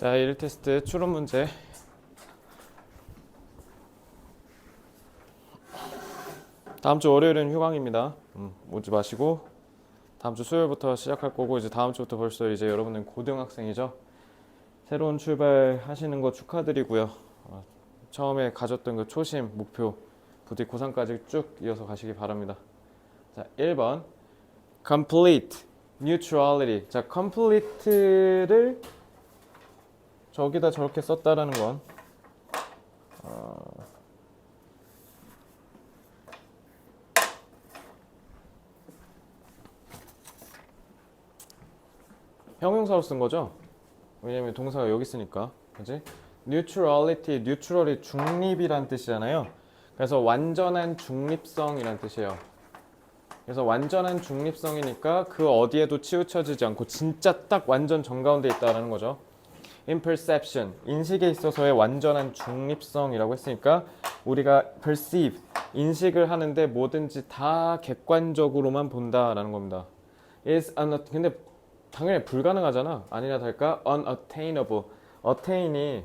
자, 1 테스트 추론 문제. 다음 주 월요일은 휴강입니다. 오지 마시고 다음 주 수요일부터 시작할 거고, 이제 다음 주부터 벌써 이제 여러분은 고등학생이죠. 새로운 출발 하시는 거 축하드리고요. 처음에 가졌던 그 초심, 목표 부디 고3까지 쭉 이어서 가시기 바랍니다. 자, 1번 complete neutrality. 자, complete를 저기다 저렇게 썼다라는 건 형용사로 쓴 거죠. 왜냐면 동사가 여기 있으니까. 그지? neutrality, neutral이 중립이란 뜻이잖아요. 그래서 완전한 중립성이란 뜻이에요. 그래서 완전한 중립성이니까 그 어디에도 치우쳐지지 않고 진짜 딱 완전 정가운데 있다라는 거죠. in perception, 인식에 있어서의 완전한 중립성이라고 했으니까 우리가 perceive, 인식을 하는데 뭐든지 다 객관적으로만 본다라는 겁니다. 근데 당연히 불가능하잖아. 아니나 다를까 unattainable. attain이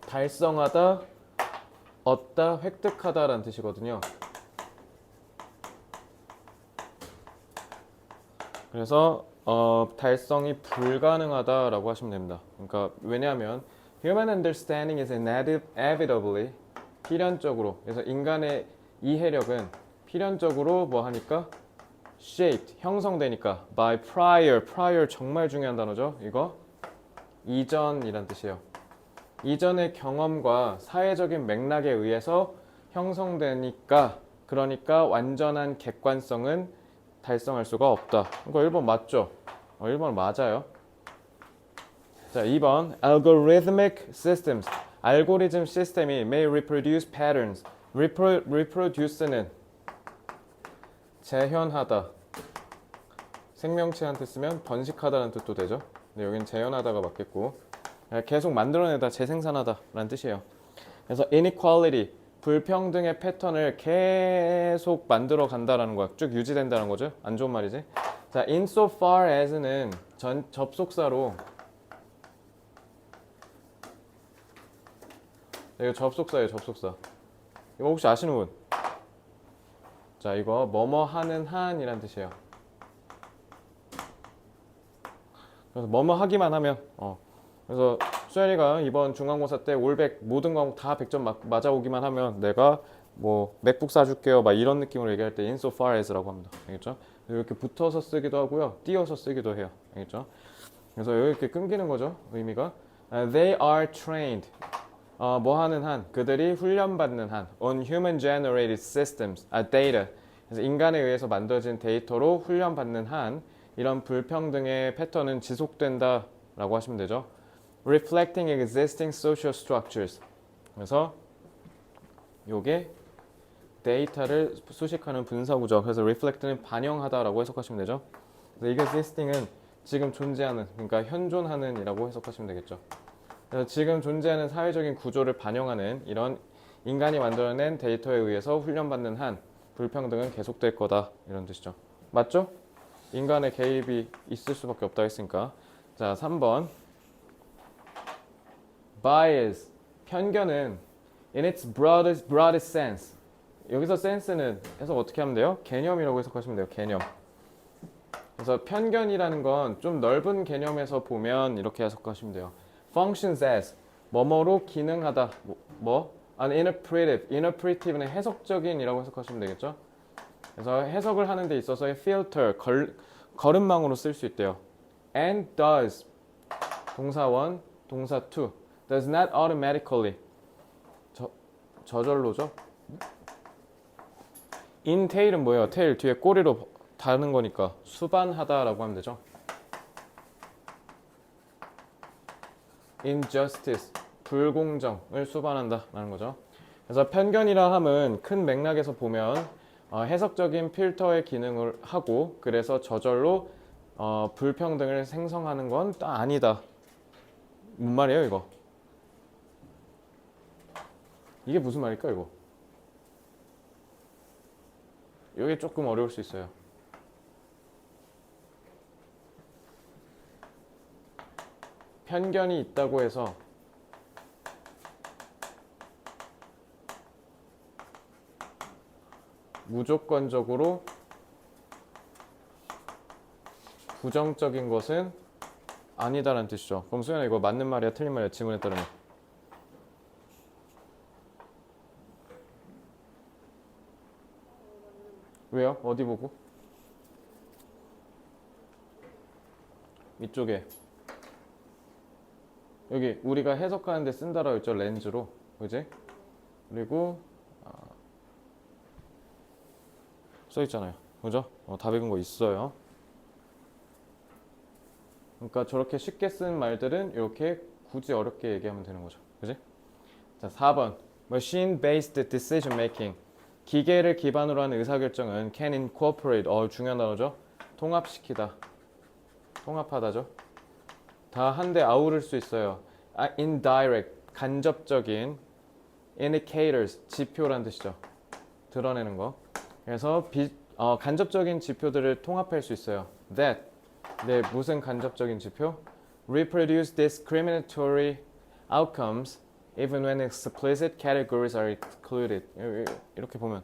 달성하다, 얻다, 획득하다라는 뜻이거든요. 그래서 달성이 불가능하다라고 하시면 됩니다. 그러니까 왜냐하면 human understanding is inevitably, 필연적으로, 그래서 인간의 이해력은 필연적으로 뭐 하니까 shaped, 형성되니까 by prior 정말 중요한 단어죠. 이거 이전이란 뜻이에요. 이전의 경험과 사회적인 맥락에 의해서 형성되니까, 그러니까 완전한 객관성은 달성할 수가 없다. 이거 1번 맞죠? 1번 맞아요. 자, 2번 algorithmic systems. 알고리즘 시스템이 may reproduce patterns. reproduce는 재현하다. 생명체한테 쓰면 번식하다는 뜻도 되죠. 근데 여기는 재현하다가 맞겠고, 계속 만들어내다, 재생산하다라는 뜻이에요. 그래서 inequality, 불평등의 패턴을 계속 만들어 간다라는 거야. 쭉 유지된다는 거죠. 안 좋은 말이지. 자, insofar as는 접속사로, 이거 접속사예요. 접속사. 이거 혹시 아시는 분? 자, 이거 뭐뭐 하는 한이란 뜻이에요. 그래서 뭐뭐 하기만 하면 그래서 수현이가 이번 중간고사 때 올백 모든 과목 다 100점 맞아오기만 하면 내가 뭐 맥북 사줄게요 막 이런 느낌으로 얘기할 때 insofar as라고 합니다. 알겠죠? 이렇게 붙어서 쓰기도 하고요, 띄어서 쓰기도 해요. 알겠죠? 그래서 이렇게 끊기는 거죠. 의미가 they are trained, 뭐 하는 한, 그들이 훈련받는 한, on human generated systems, data, 그래서 인간에 의해서 만들어진 데이터로 훈련받는 한, 이런 불평등의 패턴은 지속된다 라고 하시면 되죠. reflecting existing social structures. 그래서 요게 데이터를 수식하는 분사구조. 그래서 reflect는 반영하다라고 해석하시면 되죠. 그래서 existing은 지금 존재하는, 그러니까 현존하는 이라고 해석하시면 되겠죠. 그래서 지금 존재하는 사회적인 구조를 반영하는 이런 인간이 만들어낸 데이터에 의해서 훈련받는 한 불평등은 계속될 거다, 이런 뜻이죠. 맞죠? 인간의 개입이 있을 수밖에 없다 했으니까. 자, 3번 bias, 편견은 in its broadest sense. 여기서 sense는 해석 어떻게 하면 돼요? 개념이라고 해석하시면 돼요. 개념. 그래서 편견이라는 건 좀 넓은 개념에서 보면 이렇게 해석하시면 돼요. functions as, 뭐뭐로 기능하다. interpretive는 해석적인이라고 해석하시면 되겠죠. 그래서 해석을 하는 데 있어서의 filter, 걸음망으로 쓸 수 있대요. and does, 동사 1, 동사 2, does not automatically, 저절로죠. in tail은 뭐예요? tail 뒤에 꼬리로 다는 거니까 수반하다라고 하면 되죠. injustice, 불공정을 수반한다라는 거죠. 그래서 편견이라 함은 큰 맥락에서 보면 해석적인 필터의 기능을 하고, 그래서 저절로 불평등을 생성하는 건 아니다. 뭔 말이에요 이거? 이게 무슨 말일까 이거? 이게 조금 어려울 수 있어요. 편견이 있다고 해서 무조건적으로 부정적인 것은 아니다라는 뜻이죠. 그럼 수연아 이거 맞는 말이야 틀린 말이야 지문에 따르면? 왜요? 어디 보고? 이쪽에 여기 우리가 해석하는데 쓴다라고 했죠. 렌즈로 그지? 그리고 써있잖아요 그죠? 답 읽은 거 있어요. 그러니까 저렇게 쉽게 쓴 말들은 이렇게 굳이 어렵게 얘기하면 되는 거죠. 그지? 자, 4번. Machine-based decision making. 기계를 기반으로 하는 의사결정은 can incorporate. 중요한 단어죠. 통합시키다. 통합하다죠. 다 한데 아우를 수 있어요. indirect. 간접적인 indicators. 지표란 뜻이죠. 드러내는 거. 그래서 간접적인 지표들을 통합할 수 있어요. That. 네, 무슨 간접적인 지표? Reproduce discriminatory outcomes even when explicit categories are excluded. 이렇게 보면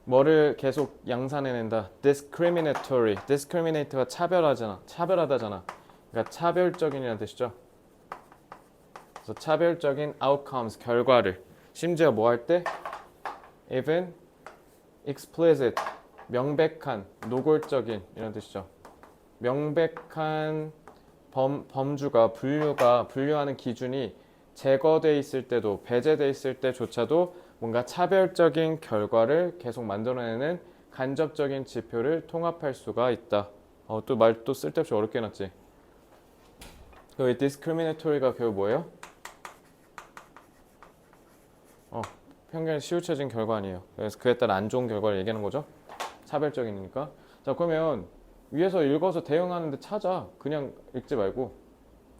뭐를 계속 양산해낸다. Discriminatory. Discriminate가 차별하다잖아. 그러니까 차별적인이라는 뜻이죠. 그래서 차별적인 outcomes, 결과를. 심지어 뭐 할 때? Even explicit, 명백한, 노골적인 이런 뜻이죠. 명백한 범주가 분류하는 기준이 제거돼 있을 때도 배제돼 있을 때조차도 뭔가 차별적인 결과를 계속 만들어내는 간접적인 지표를 통합할 수가 있다. 또 말 또 쓸데없이 어렵게 해놨지. 그 discriminatory가 결국 뭐예요? 편견이 치우쳐진 결과 아니에요. 그래서 그에 따라 안 좋은 결과를 얘기하는 거죠. 차별적이니까. 자, 그러면 위에서 읽어서 대응하는데 찾아. 그냥 읽지 말고,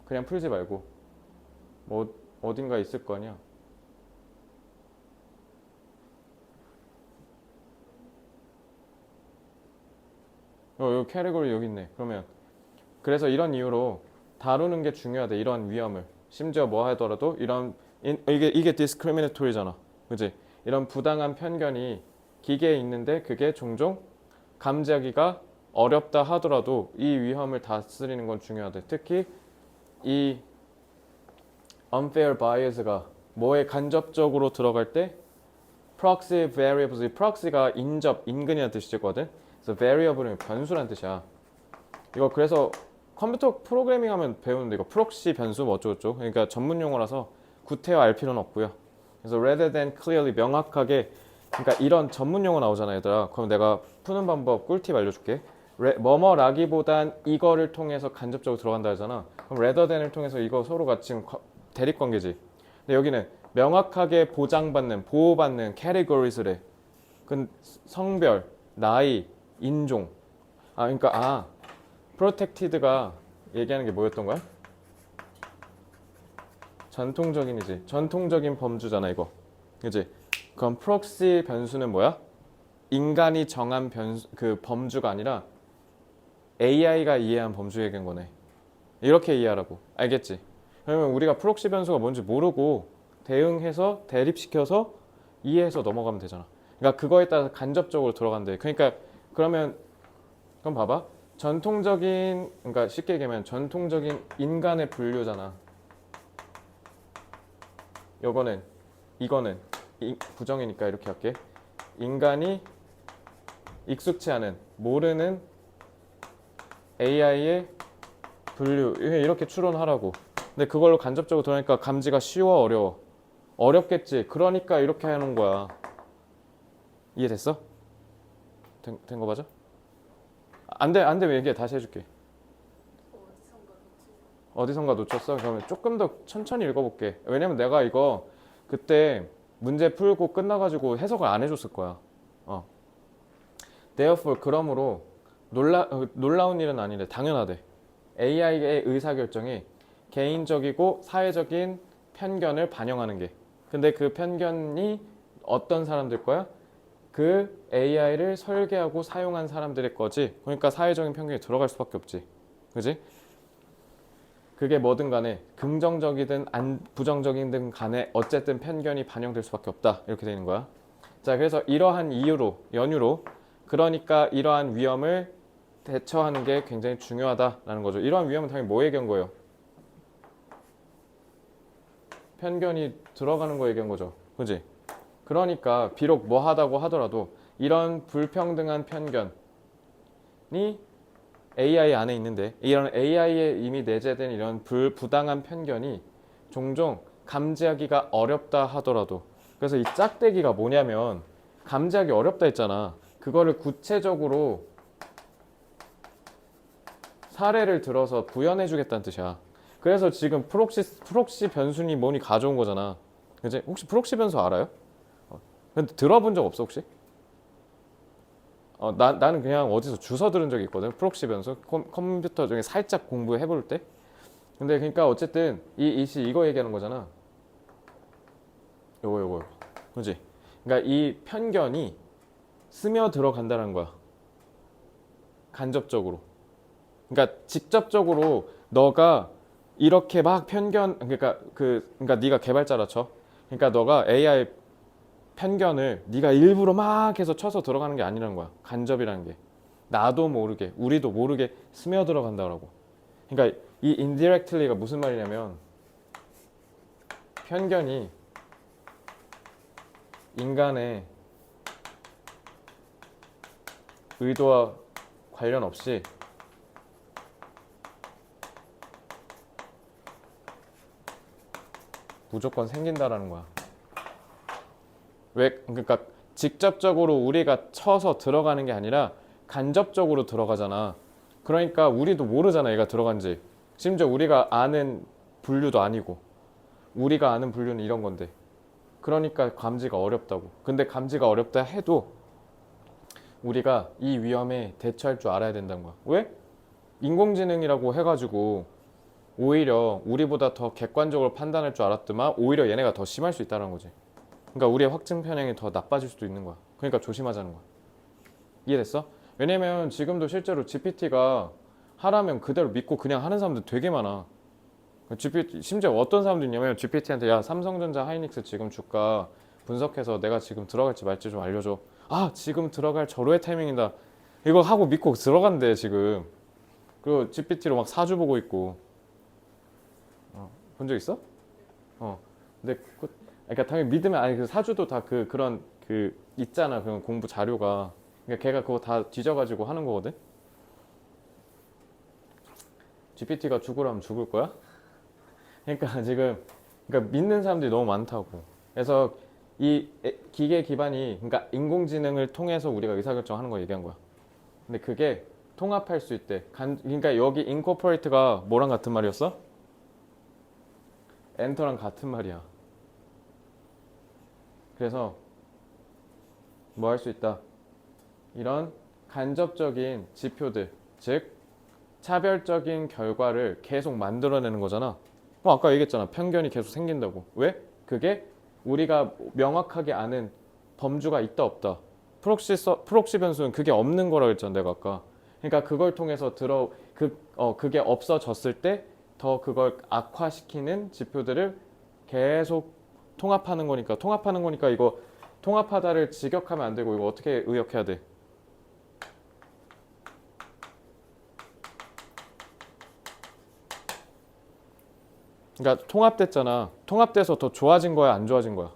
그냥 풀지 말고, 뭐 어딘가 있을 거 아니야. 여기 캐리고리 여기 있네. 그러면 그래서 이런 이유로 다루는 게 중요하대. 이런 위험을. 심지어 뭐 하더라도 이게 discriminatory잖아. 그지? 이런 부당한 편견이 기계에 있는데 그게 종종 감지하기가 어렵다 하더라도 이 위험을 다스리는 건 중요하대. 특히 이 unfair bias가 뭐에 간접적으로 들어갈 때 proxy variables, proxy가 인근이라는 뜻이거든. 그래서 variable은 변수란 뜻이야. 이거 그래서 컴퓨터 프로그래밍 하면 배우는데 이거 프록시 변수 뭐 어쩌고저쩌고. 그러니까 전문 용어라서 구태여 알 필요는 없고요. 그래서 rather than clearly 명확하게, 그러니까 이런 전문 용어 나오잖아 얘들아. 그럼 내가 푸는 방법 꿀팁 알려줄게. 뭐뭐라기보단 이거를 통해서 간접적으로 들어간다 하잖아. 그럼 rather than을 통해서 이거 서로가 지금 대립관계지. 근데 여기는 명확하게 보호받는 categories래. 그 성별, 나이, 인종. 그러니까 protected가 얘기하는 게 뭐였던 거야? 전통적인 범주잖아 이거. 그치? 그럼 프록시 변수는 뭐야? 인간이 정한 범주가 아니라 AI가 이해한 범주 얘기한 거네. 이렇게 이해하라고. 알겠지? 그러면 우리가 프록시 변수가 뭔지 모르고 대응해서 대립시켜서 이해해서 넘어가면 되잖아. 그러니까 그거에 따라서 간접적으로 들어간대. 그러니까 그럼 봐봐. 그러니까 쉽게 얘기하면 전통적인 인간의 분류잖아. 이거는 부정이니까 이렇게 할게. 인간이 익숙치 않은, 모르는 AI의 분류, 이렇게 추론하라고. 근데 그걸로 간접적으로 들어가니까 감지가 쉬워, 어려워? 어렵겠지. 그러니까 이렇게 해놓은 거야. 이해됐어? 된 거 맞아? 안 돼, 얘기해. 다시 해줄게. 어디선가 놓쳤어? 그러면 조금 더 천천히 읽어볼게. 왜냐면 내가 이거 그때 문제 풀고 끝나가지고 해석을 안 해줬을 거야. Therefore, 그러므로 놀라운 일은 아니래. 당연하대. AI의 의사결정이 개인적이고 사회적인 편견을 반영하는 게. 근데 그 편견이 어떤 사람들 거야? 그 AI를 설계하고 사용한 사람들의 거지. 그러니까 사회적인 편견이 들어갈 수밖에 없지. 그지? 그게 뭐든 간에 긍정적이든 부정적이든 간에 어쨌든 편견이 반영될 수밖에 없다. 이렇게 되는 거야. 자, 그래서 이러한 이유로, 연유로, 그러니까 이러한 위험을 대처하는 게 굉장히 중요하다라는 거죠. 이러한 위험은 당연히 뭐 얘기한 거예요? 편견이 들어가는 거 얘기한 거죠. 그지? 그러니까 비록 뭐 하다고 하더라도 이런 불평등한 편견이 AI 안에 있는데 이런 AI에 이미 내재된 이런 부당한 편견이 종종 감지하기가 어렵다 하더라도 그래서 이 짝대기가 뭐냐면 감지하기 어렵다 했잖아. 그거를 구체적으로 사례를 들어서 구현해 주겠다는 뜻이야. 그래서 지금 프록시 변순이 뭐니 가져온 거잖아. 그지? 혹시 프록시 변수 알아요? 근데 들어본 적 없어 혹시? 나는 그냥 어디서 주워 들은 적이 있거든. 프록시 변수 컴퓨터 중에 살짝 공부해 볼 때. 근데 그러니까 어쨌든 이시 이거 얘기하는 거잖아. 요거. 그지? 그러니까 이 편견이 스며 들어간다는 거야. 간접적으로. 그러니까 직접적으로 너가 이렇게 막 편견 그러니까 네가 개발자라 쳐. 그러니까 너가 AI 편견을 네가 일부러 막 해서 쳐서 들어가는 게 아니라는 거야. 간접이라는 게. 나도 모르게, 우리도 모르게 스며 들어간다고. 그러니까 이 indirectly가 무슨 말이냐면 편견이 인간의 의도와 관련 없이 무조건 생긴다라는 거야. 왜? 그러니까 직접적으로 우리가 쳐서 들어가는 게 아니라 간접적으로 들어가잖아. 그러니까 우리도 모르잖아, 얘가 들어간지. 심지어 우리가 아는 분류도 아니고 우리가 아는 분류는 이런 건데. 그러니까 감지가 어렵다고. 근데 감지가 어렵다 해도 우리가 이 위험에 대처할 줄 알아야 된다는 거야. 왜? 인공지능이라고 해가지고 오히려 우리보다 더 객관적으로 판단할 줄 알았더만 오히려 얘네가 더 심할 수 있다는 거지. 그러니까 우리의 확증 편향이 더 나빠질 수도 있는 거야. 그러니까 조심하자는 거야. 이해됐어? 왜냐면 지금도 실제로 GPT가 하라면 그대로 믿고 그냥 하는 사람들 되게 많아. GPT, 심지어 어떤 사람도 있냐면 GPT한테 야 삼성전자 하이닉스 지금 주가 분석해서 내가 지금 들어갈지 말지 좀 알려줘. 아 지금 들어갈 절호의 타이밍이다. 이거 하고 믿고 들어간대 지금. 그리고 GPT로 막 사주 보고 있고. 본 적 있어? 근데 그러니까 당연히 믿으면 아니 그 사주도 다 그런 있잖아 그 공부 자료가. 그러니까 걔가 그거 다 뒤져가지고 하는 거거든. GPT가 죽으라면 죽을 거야? 그러니까 지금 그러니까 믿는 사람들이 너무 많다고. 그래서 이 기계 기반이 그러니까 인공지능을 통해서 우리가 의사결정하는 거 얘기한 거야. 근데 그게 통합할 수 있대. 그러니까 여기 incorporate가 뭐랑 같은 말이었어? 엔터랑 같은 말이야. 그래서 뭐 할 수 있다. 이런 간접적인 지표들, 즉 차별적인 결과를 계속 만들어내는 거잖아. 아까 얘기했잖아. 편견이 계속 생긴다고. 왜? 그게 우리가 명확하게 아는 범주가 있다 없다. 프록시 변수는 그게 없는 거라고 했잖아. 내가 아까. 그러니까 그걸 통해서 그게 없어졌을 때 더 그걸 악화시키는 지표들을 계속 통합하는 거니까 이거 통합하다를 직역하면 안 되고 이거 어떻게 의역해야 돼? 그러니까 통합됐잖아. 통합돼서 더 좋아진 거야, 안 좋아진 거야?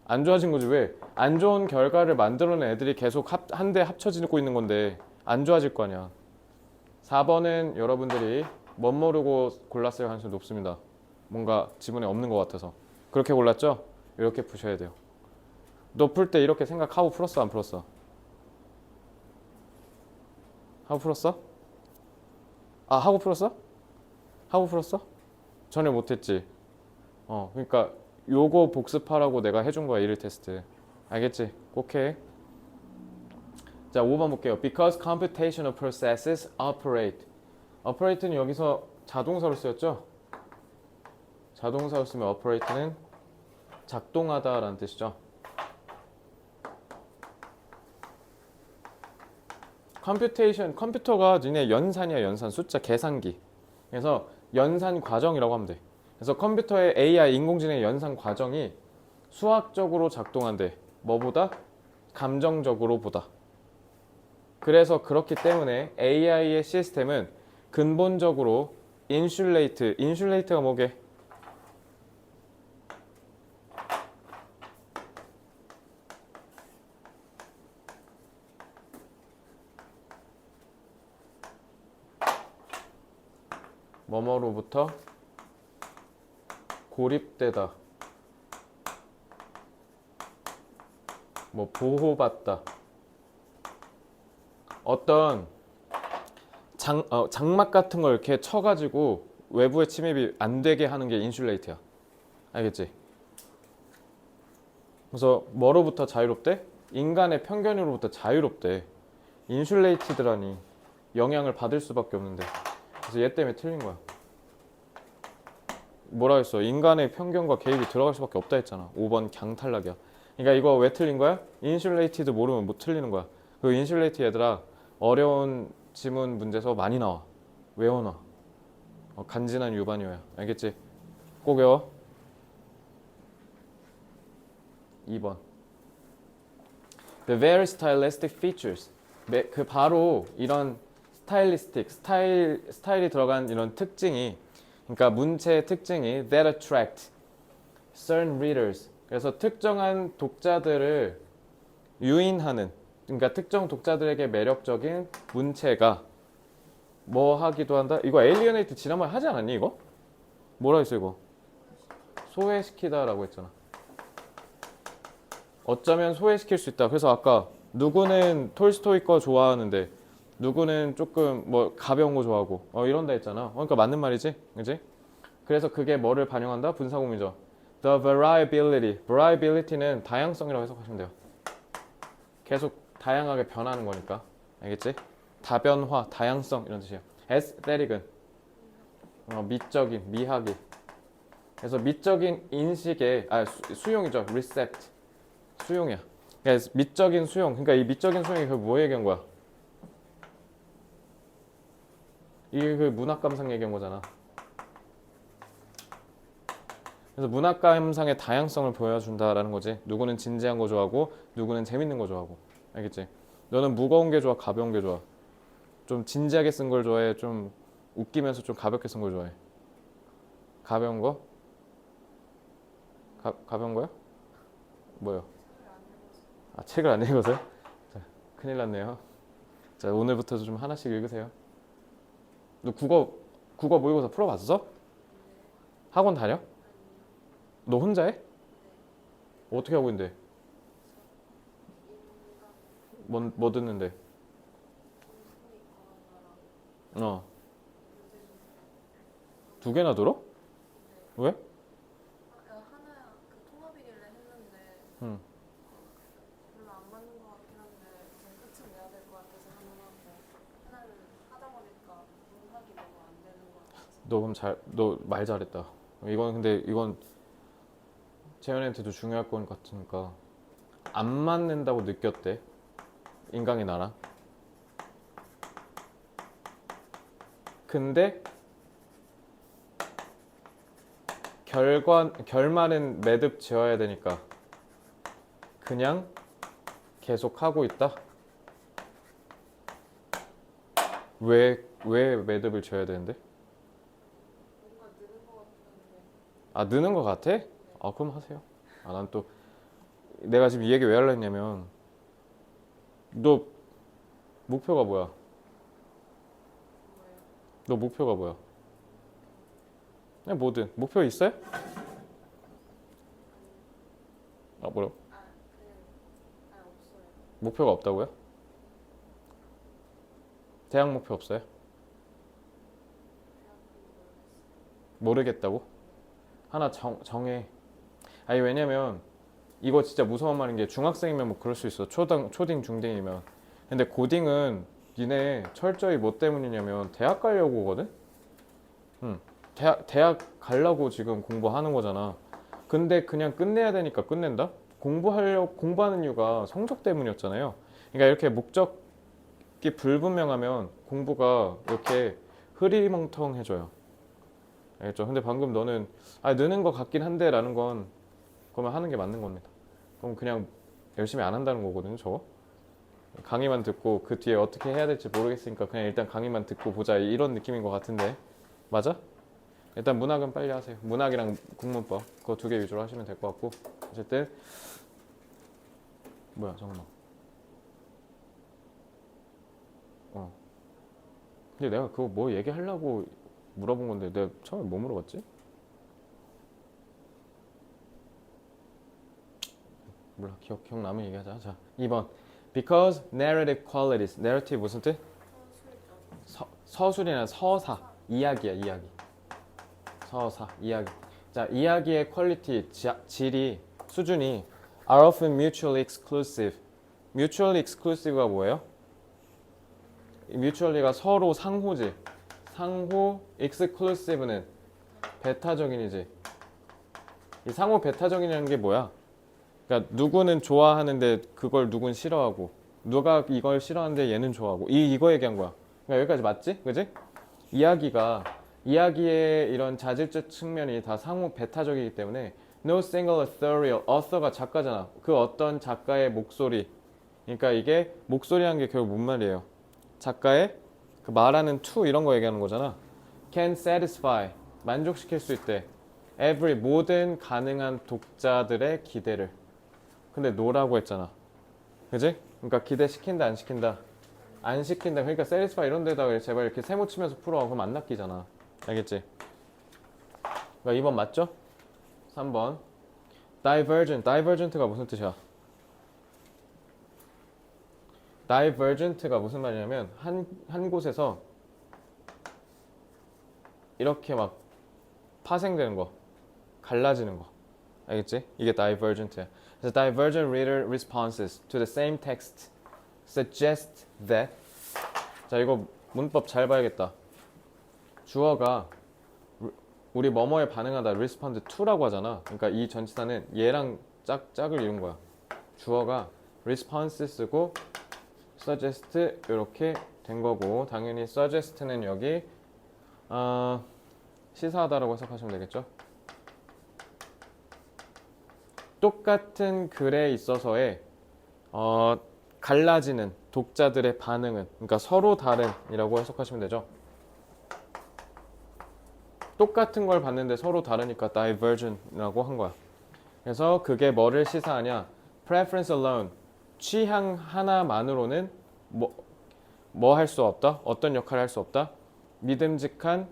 안 좋아진 거지. 왜? 안 좋은 결과를 만들어낸 애들이 계속 한데 합쳐지고 있는 건데 안 좋아질 거 아니야. 4번은 여러분들이 멋 모르고 골랐을 가능성이 높습니다. 뭔가 지문에 없는 것 같아서. 그렇게 골랐죠? 이렇게 푸셔야 돼요. 너 풀 때 이렇게 생각하고 풀었어, 안 풀었어? 하고 풀었어? 하고 풀었어? 하고 풀었어? 전혀 못했지. 그러니까 요거 복습하라고 내가 해준 거야, 1일 테스트. 알겠지? 꼭 해. 자, 5번 볼게요. Because computational processes operate. operate는 여기서 자동사로 쓰였죠? 자동사로 쓰면 operate는 작동하다라는 뜻이죠. 컴퓨터가 니네 연산이야, 연산. 숫자 계산기. 그래서 연산 과정이라고 하면 돼. 그래서 컴퓨터의 AI 인공지능의 연산 과정이 수학적으로 작동한대. 뭐보다? 감정적으로 보다. 그래서 그렇기 때문에 AI의 시스템은 근본적으로 인슐레이트가 뭐게? 뭐뭐로부터 고립되다. 뭐 보호받다. 어떤 장막 같은 걸 이렇게 쳐가지고 외부의 침입이 안 되게 하는 게 인슐레이트야. 알겠지? 그래서 뭐로부터 자유롭대? 인간의 편견으로부터 자유롭대. 인슐레이티드라니 영향을 받을 수밖에 없는데. 그래서 얘 때문에 틀린 거야. 뭐라 했어? 인간의 편견과 개입이 들어갈 수밖에 없다 했잖아. 5번 강탈락이야. 그러니까 이거 왜 틀린 거야? 인슐레이티드 모르면 못 틀리는 거야. 그 인슐레이트 얘들아 어려운 지문 문제서 많이 나와. 외워놔. 간지난 유반이어야. 알겠지? 꼭 외워. 2번. The very stylistic features. 그 바로 이런 스타일이 들어간 이런 특징이, 그러니까 문체의 특징이 that attract certain readers. 그래서 특정한 독자들을 유인하는, 그러니까 특정 독자들에게 매력적인 문체가 뭐 하기도 한다. 이거 alienate 지난번에 하지 않았니 이거? 뭐라 했어 이거? 소외시키다라고 했잖아. 어쩌면 소외시킬 수 있다. 그래서 아까 누구는 톨스토이 거 좋아하는데 누구는 조금 뭐 가벼운 거 좋아하고 이런다 했잖아. 그러니까 맞는 말이지, 그지? 그래서 그게 뭐를 반영한다? 분사구문이죠. The variability는 다양성이라고 해석하시면 돼요. 계속 다양하게 변하는 거니까, 알겠지? 다변화, 다양성 이런 뜻이에요. aesthetic은 미적인, 미학이. 그래서 미적인 인식의 수용이죠. recept 수용이야. 그러니까 미적인 수용. 그러니까 이 미적인 수용이 뭐 얘기한 거야? 이게 그 문학 감상 얘기한 거잖아. 그래서 문학 감상의 다양성을 보여준다라는 거지. 누구는 진지한 거 좋아하고 누구는 재밌는 거 좋아하고. 알겠지? 너는 무거운 게 좋아, 가벼운 게 좋아? 좀 진지하게 쓴 걸 좋아해? 좀 웃기면서 좀 가볍게 쓴 걸 좋아해? 가벼운 거? 가벼운 거요? 뭐요? 책을 안 읽어서요? 자, 큰일 났네요. 자, 오늘부터 좀 하나씩 읽으세요. 너 국어 모의고사 풀어봤어? 학원 다녀? 너 혼자 해? 어떻게 하고 있는데? 뭐 듣는데? 두 개나 들어? 왜? 하나 그 통합이길래 했는데 응. 별로 안 맞는 것 같긴 한데 좀 끝을 내야 될 것 같아서 하나는 하다 보니까 문학이 너무 안 되는 것 같아서. 너 말 잘했다. 이건 재현이한테도 중요할 것 같으니까 안 맞는다고 느꼈대. 인강이 나랑. 근데 결말은 매듭 지어야 되니까 그냥 계속 하고 있다. 왜 매듭을 지어야 되는데? 뭔가 느는 것 같은데. 느는 것 같아? 그럼 하세요. 난 또 내가 지금 이 얘기 왜 하려 했냐면 너 목표가 뭐야? 뭐예요? 너 목표가 뭐야? 그냥 뭐든 목표 있어요? 뭐라고? 그냥 없어요. 목표가 없다고요? 대학 목표 없어요? 대학은 모르겠다고? 하나 정해. 왜냐면 이거 진짜 무서운 말인 게 중학생이면 뭐 그럴 수 있어. 초딩, 중딩이면. 근데 고딩은 니네 철저히 뭐 때문이냐면 대학 가려고 오거든? 응. 대학 가려고 지금 공부하는 거잖아. 근데 그냥 끝내야 되니까 끝낸다? 공부하는 이유가 성적 때문이었잖아요. 그러니까 이렇게 목적이 불분명하면 공부가 이렇게 흐리멍텅해져요. 알겠죠? 근데 방금 너는 느는 것 같긴 한데 라는 건 그러면 하는 게 맞는 겁니다. 그럼 그냥 열심히 안 한다는 거거든요, 저거. 강의만 듣고 그 뒤에 어떻게 해야 될지 모르겠으니까 그냥 일단 강의만 듣고 보자 이런 느낌인 것 같은데 맞아? 일단 문학은 빨리 하세요. 문학이랑 국문법 그거 두 개 위주로 하시면 될 것 같고 어쨌든 뭐야 잠깐만. 근데 내가 그거 뭐 얘기하려고 물어본 건데 내가 처음에 뭐 물어봤지? 몰라 기억나면 얘기하자. 자 2번 Because narrative qualities narrative 무슨 뜻? 서술이나 서사 이야기야 이야기 서사 이야기 자 이야기의 퀄리티 질이 수준이 are often mutually exclusive mutually exclusive가 뭐예요? mutually가 서로 상호지 상호 exclusive는 배타적인이지 이 상호 배타적인이라는 게 뭐야? 그러니까 누구는 좋아하는데 그걸 누군 싫어하고 누가 이걸 싫어하는데 얘는 좋아하고 이거 얘기한 거야. 그러니까 여기까지 맞지? 그지? 이야기의 이런 자질적 측면이 다 상호 배타적이기 때문에 no single authorial author가 작가잖아. 그 어떤 작가의 목소리 그러니까 이게 목소리라는 게 결국 뭔 말이에요? 작가의 그 말하는 투 이런 거 얘기하는 거잖아. can satisfy 만족시킬 수 있대. every 모든 가능한 독자들의 기대를. 근데 no라고 했잖아. 그지? 그러니까 기대시킨다 안 시킨다? 안 시킨다. 그러니까 satisfy 이런 데다가 제발 이렇게 세모 치면서 풀어. 그럼 안 낚이잖아. 알겠지? 그러니까 2번 맞죠? 3번 divergent가 무슨 뜻이야? divergent가 무슨 말이냐면 한 곳에서 이렇게 막 파생되는 거 갈라지는 거 알겠지? 이게 divergent야. 그래서 divergent reader responses to the same text suggest that 자 이거 문법 잘 봐야겠다. 주어가 우리 뭐뭐에 반응하다 respond to라고 하잖아. 그러니까 이 전치사는 얘랑 짝을 이룬 거야. 주어가 response 쓰고 suggest 이렇게 된 거고 당연히 suggest는 여기 시사하다라고 해석하시면 되겠죠. 똑같은 글에 있어서의 갈라지는 독자들의 반응은 그러니까 서로 다른이라고 해석하시면 되죠. 똑같은 걸 봤는데 서로 다르니까 divergent이라고 한 거야. 그래서 그게 뭐를 시사하냐? preference alone 취향 하나만으로는 뭐 할 수 없다? 어떤 역할을 할 수 없다? 믿음직한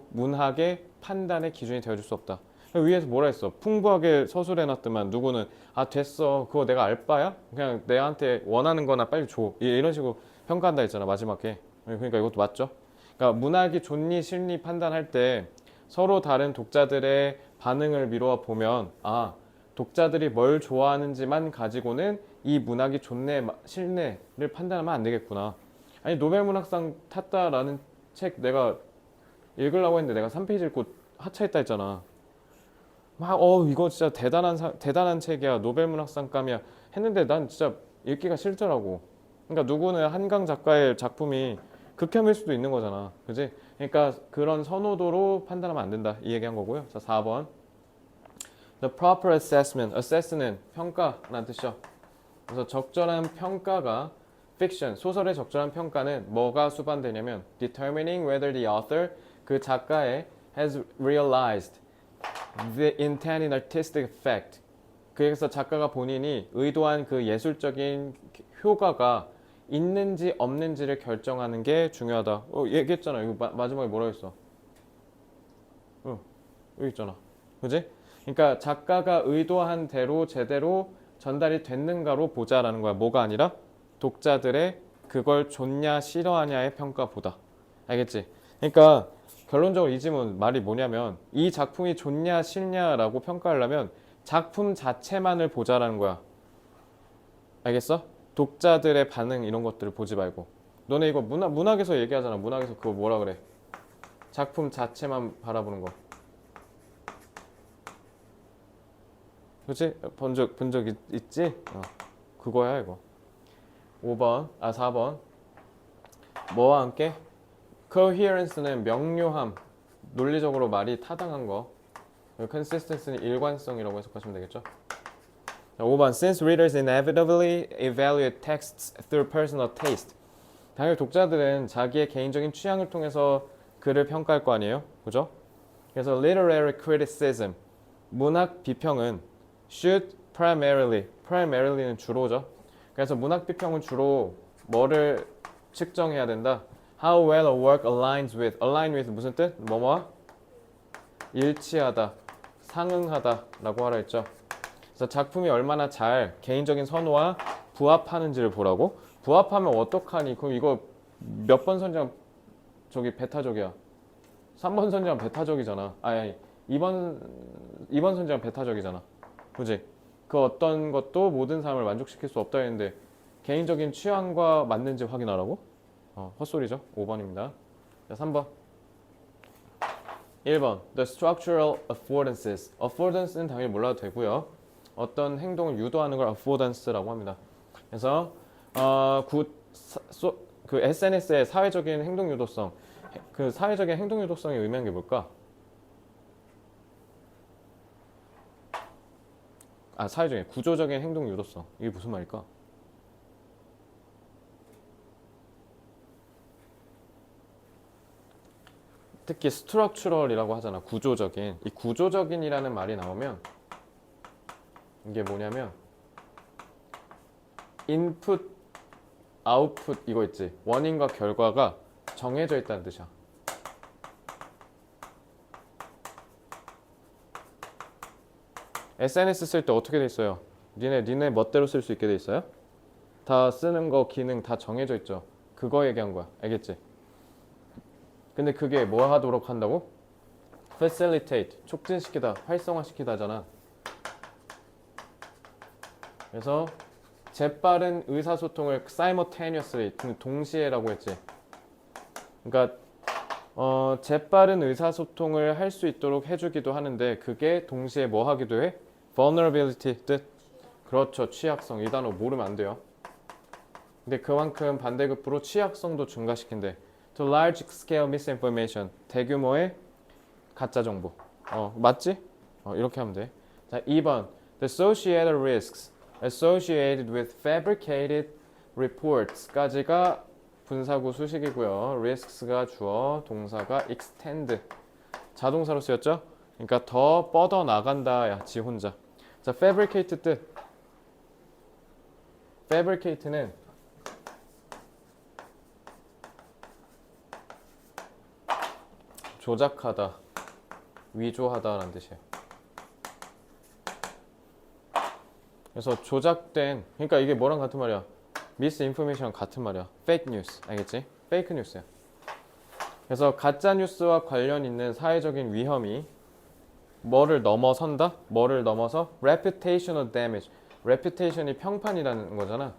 문학의 판단의 기준이 되어줄 수 없다. 위에서 뭐라 했어? 풍부하게 서술해놨더만 누구는 됐어 그거 내가 알 바야? 그냥 내한테 원하는 거나 빨리 줘 이런 식으로 평가한다 했잖아 마지막에. 그러니까 이것도 맞죠? 그러니까 문학이 좋니 싫니 판단할 때 서로 다른 독자들의 반응을 미루어 보면 독자들이 뭘 좋아하는지만 가지고는 이 문학이 좋네 싫네를 판단하면 안 되겠구나. 아니 노벨문학상 탔다라는 책 내가 읽으려고 했는데 내가 3페이지 읽고 하차했다 했잖아. 이거 진짜 대단한 책이야 노벨문학상감이야 했는데 난 진짜 읽기가 싫더라고. 그러니까 누구는 한강 작가의 작품이 극혐일 수도 있는 거잖아. 그지? 그러니까 그런 선호도로 판단하면 안 된다 이 얘기한 거고요. 자 4번 The proper assessment assess는 평가라는 뜻이죠. 그래서 적절한 평가가 fiction 소설의 적절한 평가는 뭐가 수반되냐면 determining whether the author 그 작가의 has realized the intended artistic effect 그래서 작가가 본인이 의도한 그 예술적인 효과가 있는지 없는지를 결정하는 게 중요하다. 얘기했잖아. 이거 마지막에 뭐라 했어? 여기 있잖아. 그지? 그러니까 작가가 의도한 대로 제대로 전달이 됐는가로 보자라는 거야. 뭐가 아니라 독자들의 그걸 좋냐 싫어하냐의 평가보다. 알겠지? 그러니까 결론적으로 이 지문 말이 뭐냐면 이 작품이 좋냐 싫냐라고 평가하려면 작품 자체만을 보자라는 거야. 알겠어? 독자들의 반응 이런 것들을 보지 말고 너네 이거 문학에서 얘기하잖아. 문학에서 그거 뭐라 그래? 작품 자체만 바라보는 거. 그치? 본 적 있지? 그거야 이거. 4번 뭐와 함께? coherence는 명료함 논리적으로 말이 타당한 거. consistency는 일관성이라고 해석하시면 되겠죠. 자, 5번 Since readers inevitably evaluate texts through personal taste. 당연히 독자들은 자기의 개인적인 취향을 통해서 글을 평가할 거 아니에요? 그죠? 그래서 literary criticism, 문학 비평은 should primary는 주로죠. 그래서 문학 비평은 주로 뭐를 측정해야 된다? How well a work align with 무슨 뜻? 뭐뭐와? 일치하다, 상응하다 라고 하라 했죠. 그래서 작품이 얼마나 잘 개인적인 선호와 부합하는지를 보라고? 부합하면 어떡하니? 그럼 이거 몇 번 선정 저기 베타적이야. 3번 선정 베타적이잖아. 아니 2번 선정 베타적이잖아. 그지? 그 어떤 것도 모든 사람을 만족시킬 수 없다 했는데 개인적인 취향과 맞는지 확인하라고? 헛소리죠. 5번입니다. 자, 3번. 1번. The structural affordances. affordance는 당연히 몰라도 되고요. 어떤 행동을 유도하는 걸 affordance라고 합니다. 그래서 그 SNS의 사회적인 행동 유도성. 그 사회적인 행동 유도성이 의미하는 게 뭘까? 사회적인 구조적인 행동 유도성. 이게 무슨 말일까? 특히 스트럭처럴이라고 하잖아. 구조적인. 이 구조적인이라는 말이 나오면 이게 뭐냐면 인풋, 아웃풋 이거 있지. 원인과 결과가 정해져 있다는 뜻이야. SNS 쓸 때 어떻게 돼 있어요? 니네 멋대로 쓸 수 있게 돼 있어요? 다 쓰는 거 기능 다 정해져 있죠. 그거 얘기한 거야. 알겠지? 근데 그게 뭐 하도록 한다고? facilitate, 촉진시키다, 활성화시키다잖아. 그래서 재빠른 의사소통을 simultaneously, 동시에라고 했지. 그러니까 재빠른 의사소통을 할 수 있도록 해주기도 하는데 그게 동시에 뭐 하기도 해? vulnerability 뜻? 그렇죠. 취약성. 이 단어 모르면 안 돼요. 근데 그만큼 반대급부로 취약성도 증가시킨대. To large scale misinformation. 대규모의 가짜 정보. 맞지? 이렇게 하면 돼. 자, 2번. The associated risks associated with fabricated reports까지가 분사구 수식이고요. risks가 주어, 동사가 extend. 자동사로 쓰였죠? 그러니까 더 뻗어 나간다. 야, 지 혼자. 자, fabricate 뜻. fabricate는 조작하다, 위조하다라는 뜻이에요. 그래서 조작된, 그러니까 이게 뭐랑 같은 말이야? misinformation 같은 말이야. fake news, 알겠지? fake news야. 그래서 가짜 뉴스와 관련 있는 사회적인 위험이 뭐를 넘어선다? 뭐를 넘어서? reputational damage. reputation이 평판이라는 거잖아.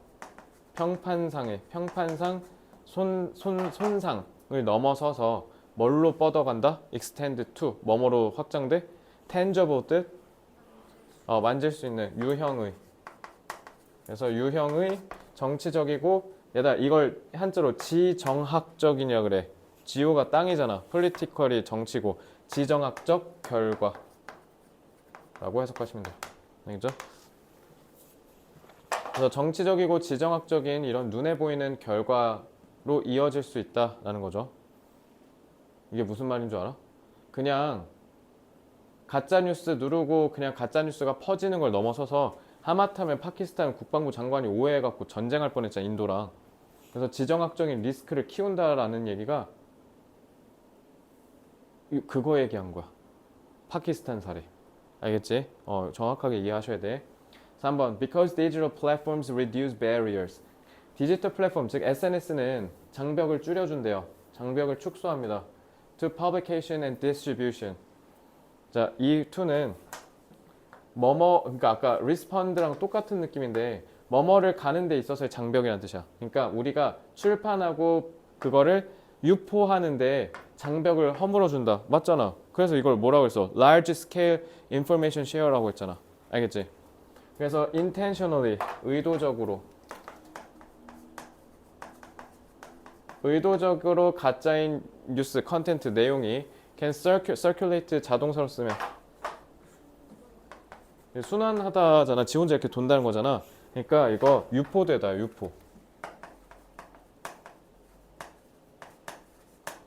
평판상 손상을 넘어서서 뭘로 뻗어간다? extend to 뭐뭐로 확장돼? tangible 뜻? 만질 수 있는 유형의. 그래서 유형의 정치적이고 얘들아 이걸 한자로 지정학적이냐 그래. 지오가 땅이잖아. political이 정치고 지정학적 결과 라고 해석하시면 돼요. 알겠죠? 그래서 정치적이고 지정학적인 이런 눈에 보이는 결과로 이어질 수 있다라는 거죠. 이게 무슨 말인 줄 알아? 그냥 가짜뉴스 누르고 그냥 가짜뉴스가 퍼지는 걸 넘어서서 하마터면 파키스탄 국방부 장관이 오해해갖고 전쟁할 뻔했잖아. 인도랑. 그래서 지정학적인 리스크를 키운다라는 얘기가 그거 얘기한 거야. 파키스탄 사례. 알겠지? 정확하게 이해하셔야 돼. 3번 Because digital platforms reduce barriers. 디지털 플랫폼, 즉 SNS는 장벽을 줄여준대요. 장벽을 축소합니다. To publication and distribution. 자, 이 to는 그러니까 아까 respond랑 똑같은 느낌인데 뭐뭐를 가는 데 있어서의 장벽이라는 뜻이야. 그러니까 우리가 출판하고 그거를 유포하는데 장벽을 허물어 준다. 맞잖아. 그래서 이걸 뭐라고 했어? Large scale information share라고 했잖아. 알겠지? 그래서 intentionally, 의도적으로 가짜인 뉴스 컨텐트 내용이 can circulate 자동사로 쓰면 순환하다잖아. 지 혼자 이렇게 돈다는 거잖아. 그러니까 이거 유포되다. 유포.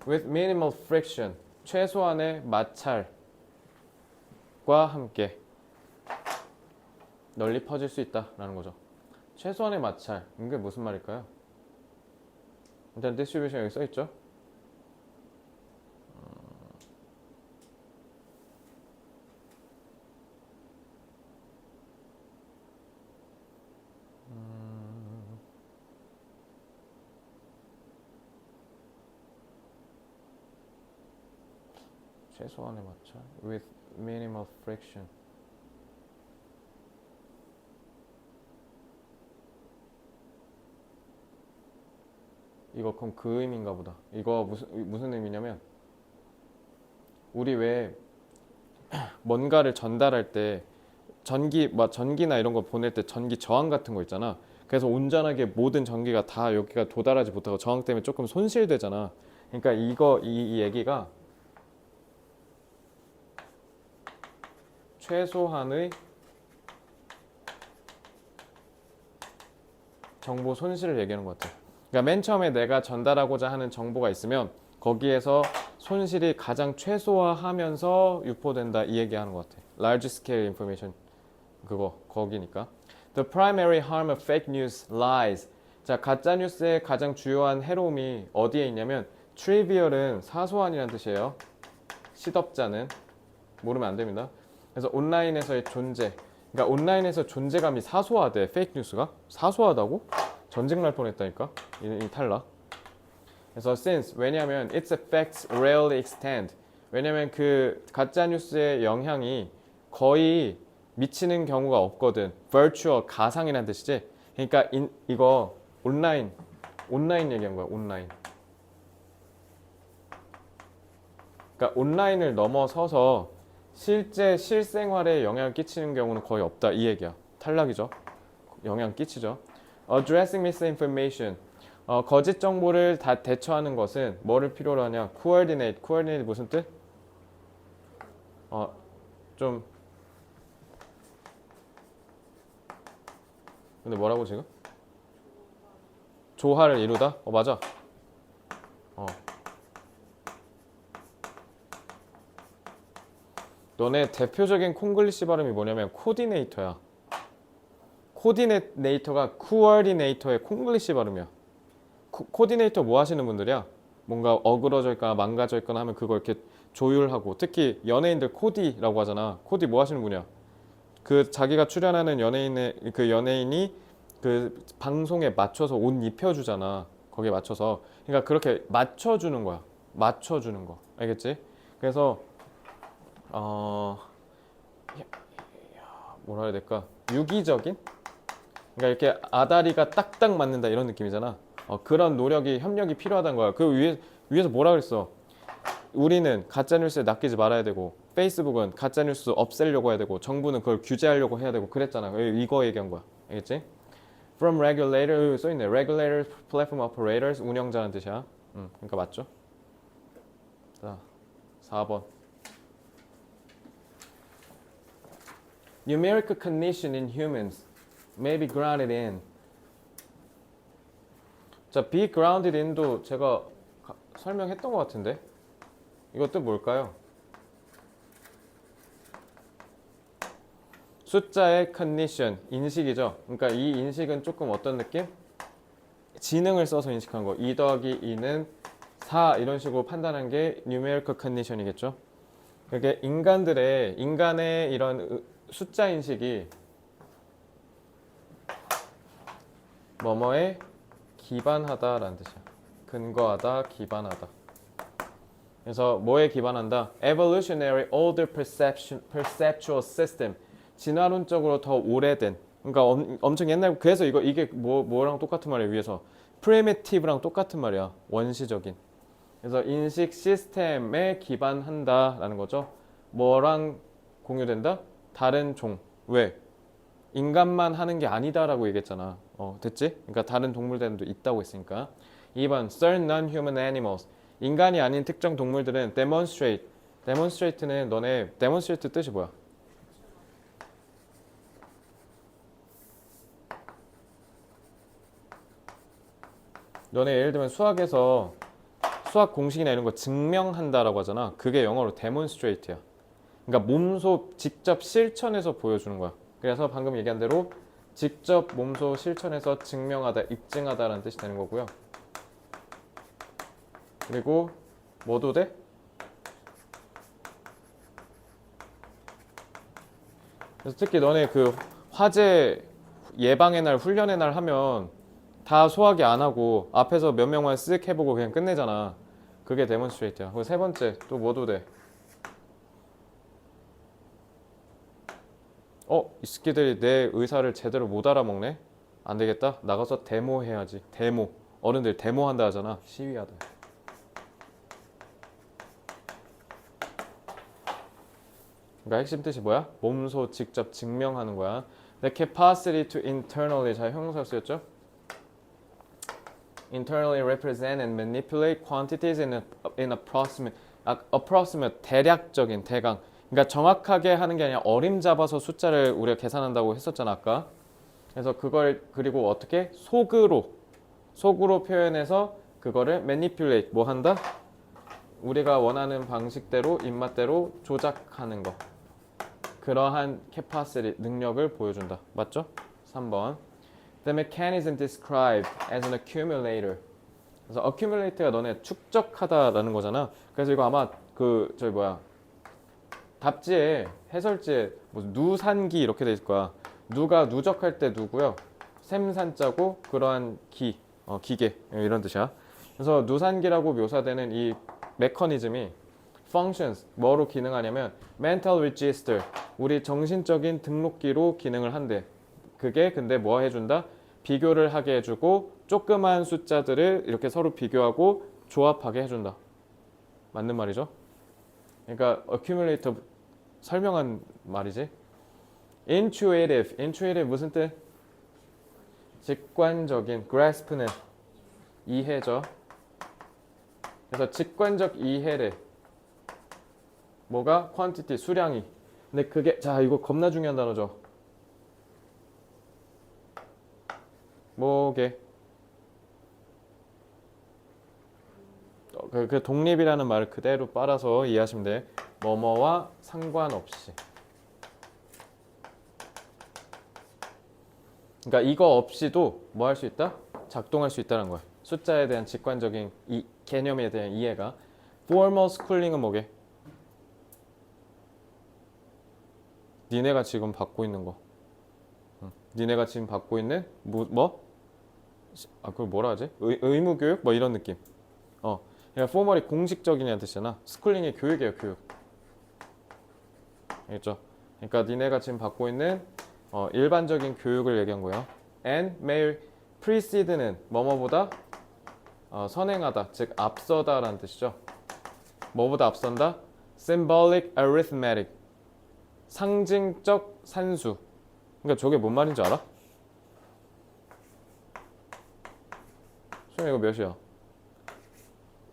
with minimal friction. 최소한의 마찰과 함께 널리 퍼질 수 있다라는 거죠. 최소한의 마찰. 이게 무슨 말일까요? 일단 distribution 여기 써 있죠. 최소한의 마찰 with minimal friction. 이거 그럼 그 의미인가 보다. 이거 무슨 의미냐면 우리 왜 뭔가를 전달할 때 전기나 이런 거 보낼 때 전기 저항 같은 거 있잖아. 그래서 온전하게 모든 전기가 다 여기가 도달하지 못하고 저항 때문에 조금 손실되잖아. 그러니까 이 얘기가 최소한의 정보 손실을 얘기하는 것 같아. 그러니까 맨 처음에 내가 전달하고자 하는 정보가 있으면 거기에서 손실이 가장 최소화하면서 유포된다 이 얘기하는 것 같아. Large scale information 거기니까. The primary harm of fake news lies. 자, 가짜 뉴스의 가장 주요한 해로움이 어디에 있냐면 trivial은 사소한이라는 뜻이에요. 시덥잖은. 모르면 안 됩니다. 그래서 온라인에서의 존재. 그러니까 온라인에서 존재감이 사소하대. 페이크 뉴스가 사소하다고? 전쟁 날 뻔했다니까. 이 탈락. 그래서 since 왜냐하면 its effects rarely extend. 왜냐하면 그 가짜 뉴스의 영향이 거의 미치는 경우가 없거든. virtual 가상이라는 뜻이지. 그러니까 이거 온라인 얘기한 거야. 온라인. 그러니까 온라인을 넘어서서 실제 실생활에 영향을 끼치는 경우는 거의 없다 이 얘기야. 탈락이죠. 영향 끼치죠. Addressing misinformation. 거짓 정보를 다 대처하는 것은 뭐를 필요로 하냐? Coordinate. Coordinate 무슨 뜻? 좀 근데 뭐라고 지금? 조화를 이루다? 맞아. 너네 대표적인 콩글리시 발음이 뭐냐면 코디네이터야. 코디네이터가 코어디네이터의 콩글리시 발음이야. 코디네이터 뭐 하시는 분들이야? 뭔가 어그러져 있거나 망가져 있거나 하면 그걸 이렇게 조율하고, 특히 연예인들 코디라고 하잖아. 코디 뭐 하시는 분이야? 그 자기가 출연하는 연예인이 그 방송에 맞춰서 옷 입혀주잖아. 거기에 맞춰서. 그러니까 그렇게 맞춰주는 거야. 맞춰주는 거. 알겠지? 그래서 뭐라 해야 될까? 유기적인? 그러니까 이렇게 아다리가 딱딱 맞는다 이런 느낌이잖아. 그런 노력이 협력이 필요하다는 거야. 그 위에서 뭐라 그랬어? 우리는 가짜뉴스에 낚이지 말아야 되고, 페이스북은 가짜뉴스 없애려고 해야 되고, 정부는 그걸 규제하려고 해야 되고 그랬잖아. 이거 얘기한 거야. 알겠지? From regulator 써있네. Regulators, platform operators, 운영자라는 뜻이야. 그러니까 맞죠? 자, 4번. Numerical condition in humans may be grounded in. 자, be grounded in도 제가 설명했던 것 같은데 이것도 뭘까요? 숫자의 condition, 인식이죠. 그러니까 이 인식은 조금 어떤 느낌? 지능을 써서 인식한 거. 2 더하기 2는 4 이런 식으로 판단한 게 numerical condition이겠죠. 그게 인간의 이런 숫자 인식이 뭐뭐에 기반하다라는 뜻이야. 근거하다, 기반하다. 그래서 뭐에 기반한다? Evolutionary older perceptual system. 진화론적으로 더 오래된. 그러니까 엄청 옛날. 그래서 이게 뭐랑 똑같은 말이야 위에서. Primitive랑 똑같은 말이야. 원시적인. 그래서 인식 시스템에 기반한다라는 거죠. 뭐랑 공유된다? 다른 종. 왜? 인간만 하는 게 아니다라고 얘기했잖아. 됐지? 그러니까 다른 동물들도 있다고 했으니까. 2번 certain non-human animals. 인간이 아닌 특정 동물들은 demonstrate. demonstrate는 너네 demonstrate 뜻이 뭐야? 너네 예를 들면 수학에서 수학 공식이나 이런 거 증명한다라고 하잖아. 그게 영어로 demonstrate야. 그러니까 몸소 직접 실천해서 보여주는 거야. 그래서 방금 얘기한 대로 직접 몸소 실천해서 증명하다, 입증하다라는 뜻이 되는 거고요. 그리고 뭐도 돼? 그래서 특히 너네 그 화재 예방의 날, 훈련의 날 하면 다 소화기 안 하고 앞에서 몇 명만 쓱 해보고 그냥 끝내잖아. 그게 데몬스트레이트야. 그리고 세 번째 또 뭐도 돼? 이 새끼들이 내 의사를 제대로 못 알아먹네? 안 되겠다. 나가서 데모 해야지. 데모. 어른들 데모한다 하잖아. 시위하다. 그러니까 핵심 뜻이 뭐야? 몸소 직접 증명하는 거야. The capacity to internally, 자 형용사 쓰였죠? Internally represent and manipulate quantities in approximate, approximate 대략적인 대강. 그러니까 정확하게 하는 게 아니라 어림잡아서 숫자를 우리가 계산한다고 했었잖아 아까. 그래서 그걸 그리고 어떻게 속으로 표현해서 그거를 manipulate 뭐 한다? 우리가 원하는 방식대로 입맛대로 조작하는 거. 그러한 capacity 능력을 보여준다. 맞죠? 3번. The mechanism described as an accumulator. 그래서 accumulate가 너네 축적하다라는 거잖아. 그래서 이거 아마 그 저기 뭐야 답지에 해설지에 무슨 누산기 이렇게 돼 있을 거야. 누가 누적할 때 누고요. 샘산자고 그러한 기계 이런 뜻이야. 그래서 누산기라고 묘사되는 이 메커니즘이 functions 뭐로 기능하냐면 mental register 우리 정신적인 등록기로 기능을 한대. 그게 근데 뭐 해준다? 비교를 하게 해주고 조그만 숫자들을 이렇게 서로 비교하고 조합하게 해준다. 맞는 말이죠? 그러니까 accumulator 설명한 말이지. intuitive 무슨 뜻? 직관적인 grasp는 이해죠. 그래서 직관적 이해래. 뭐가? quantity 수량이. 근데 그게 자 이거 겁나 중요한 단어죠. 뭐게? 그 독립이라는 말을 그대로 빨아서 이해하시면 돼. 뭐뭐와 상관없이. 그러니까 이거 없이도 뭐 할 수 있다? 작동할 수 있다는 거야. 숫자에 대한 직관적인 이 개념에 대한 이해가. formal schooling은 뭐게? 니네가 지금 받고 있는 거. 니네가 지금 받고 있는 뭐? 그걸 뭐라 하지? 의무 교육? 뭐 이런 느낌. 그러니까 포멀이 공식적이냐는 뜻이잖아. 스쿨링이 교육이에요, 교육. 알겠죠? 그러니까 니네가 지금 받고 있는 일반적인 교육을 얘기한 거예요. And may precede는 뭐뭐보다 선행하다, 즉 앞서다라는 뜻이죠. 뭐보다 앞선다? symbolic arithmetic 상징적 산수. 그러니까 저게 뭔 말인지 알아? 수영 이거 몇이야?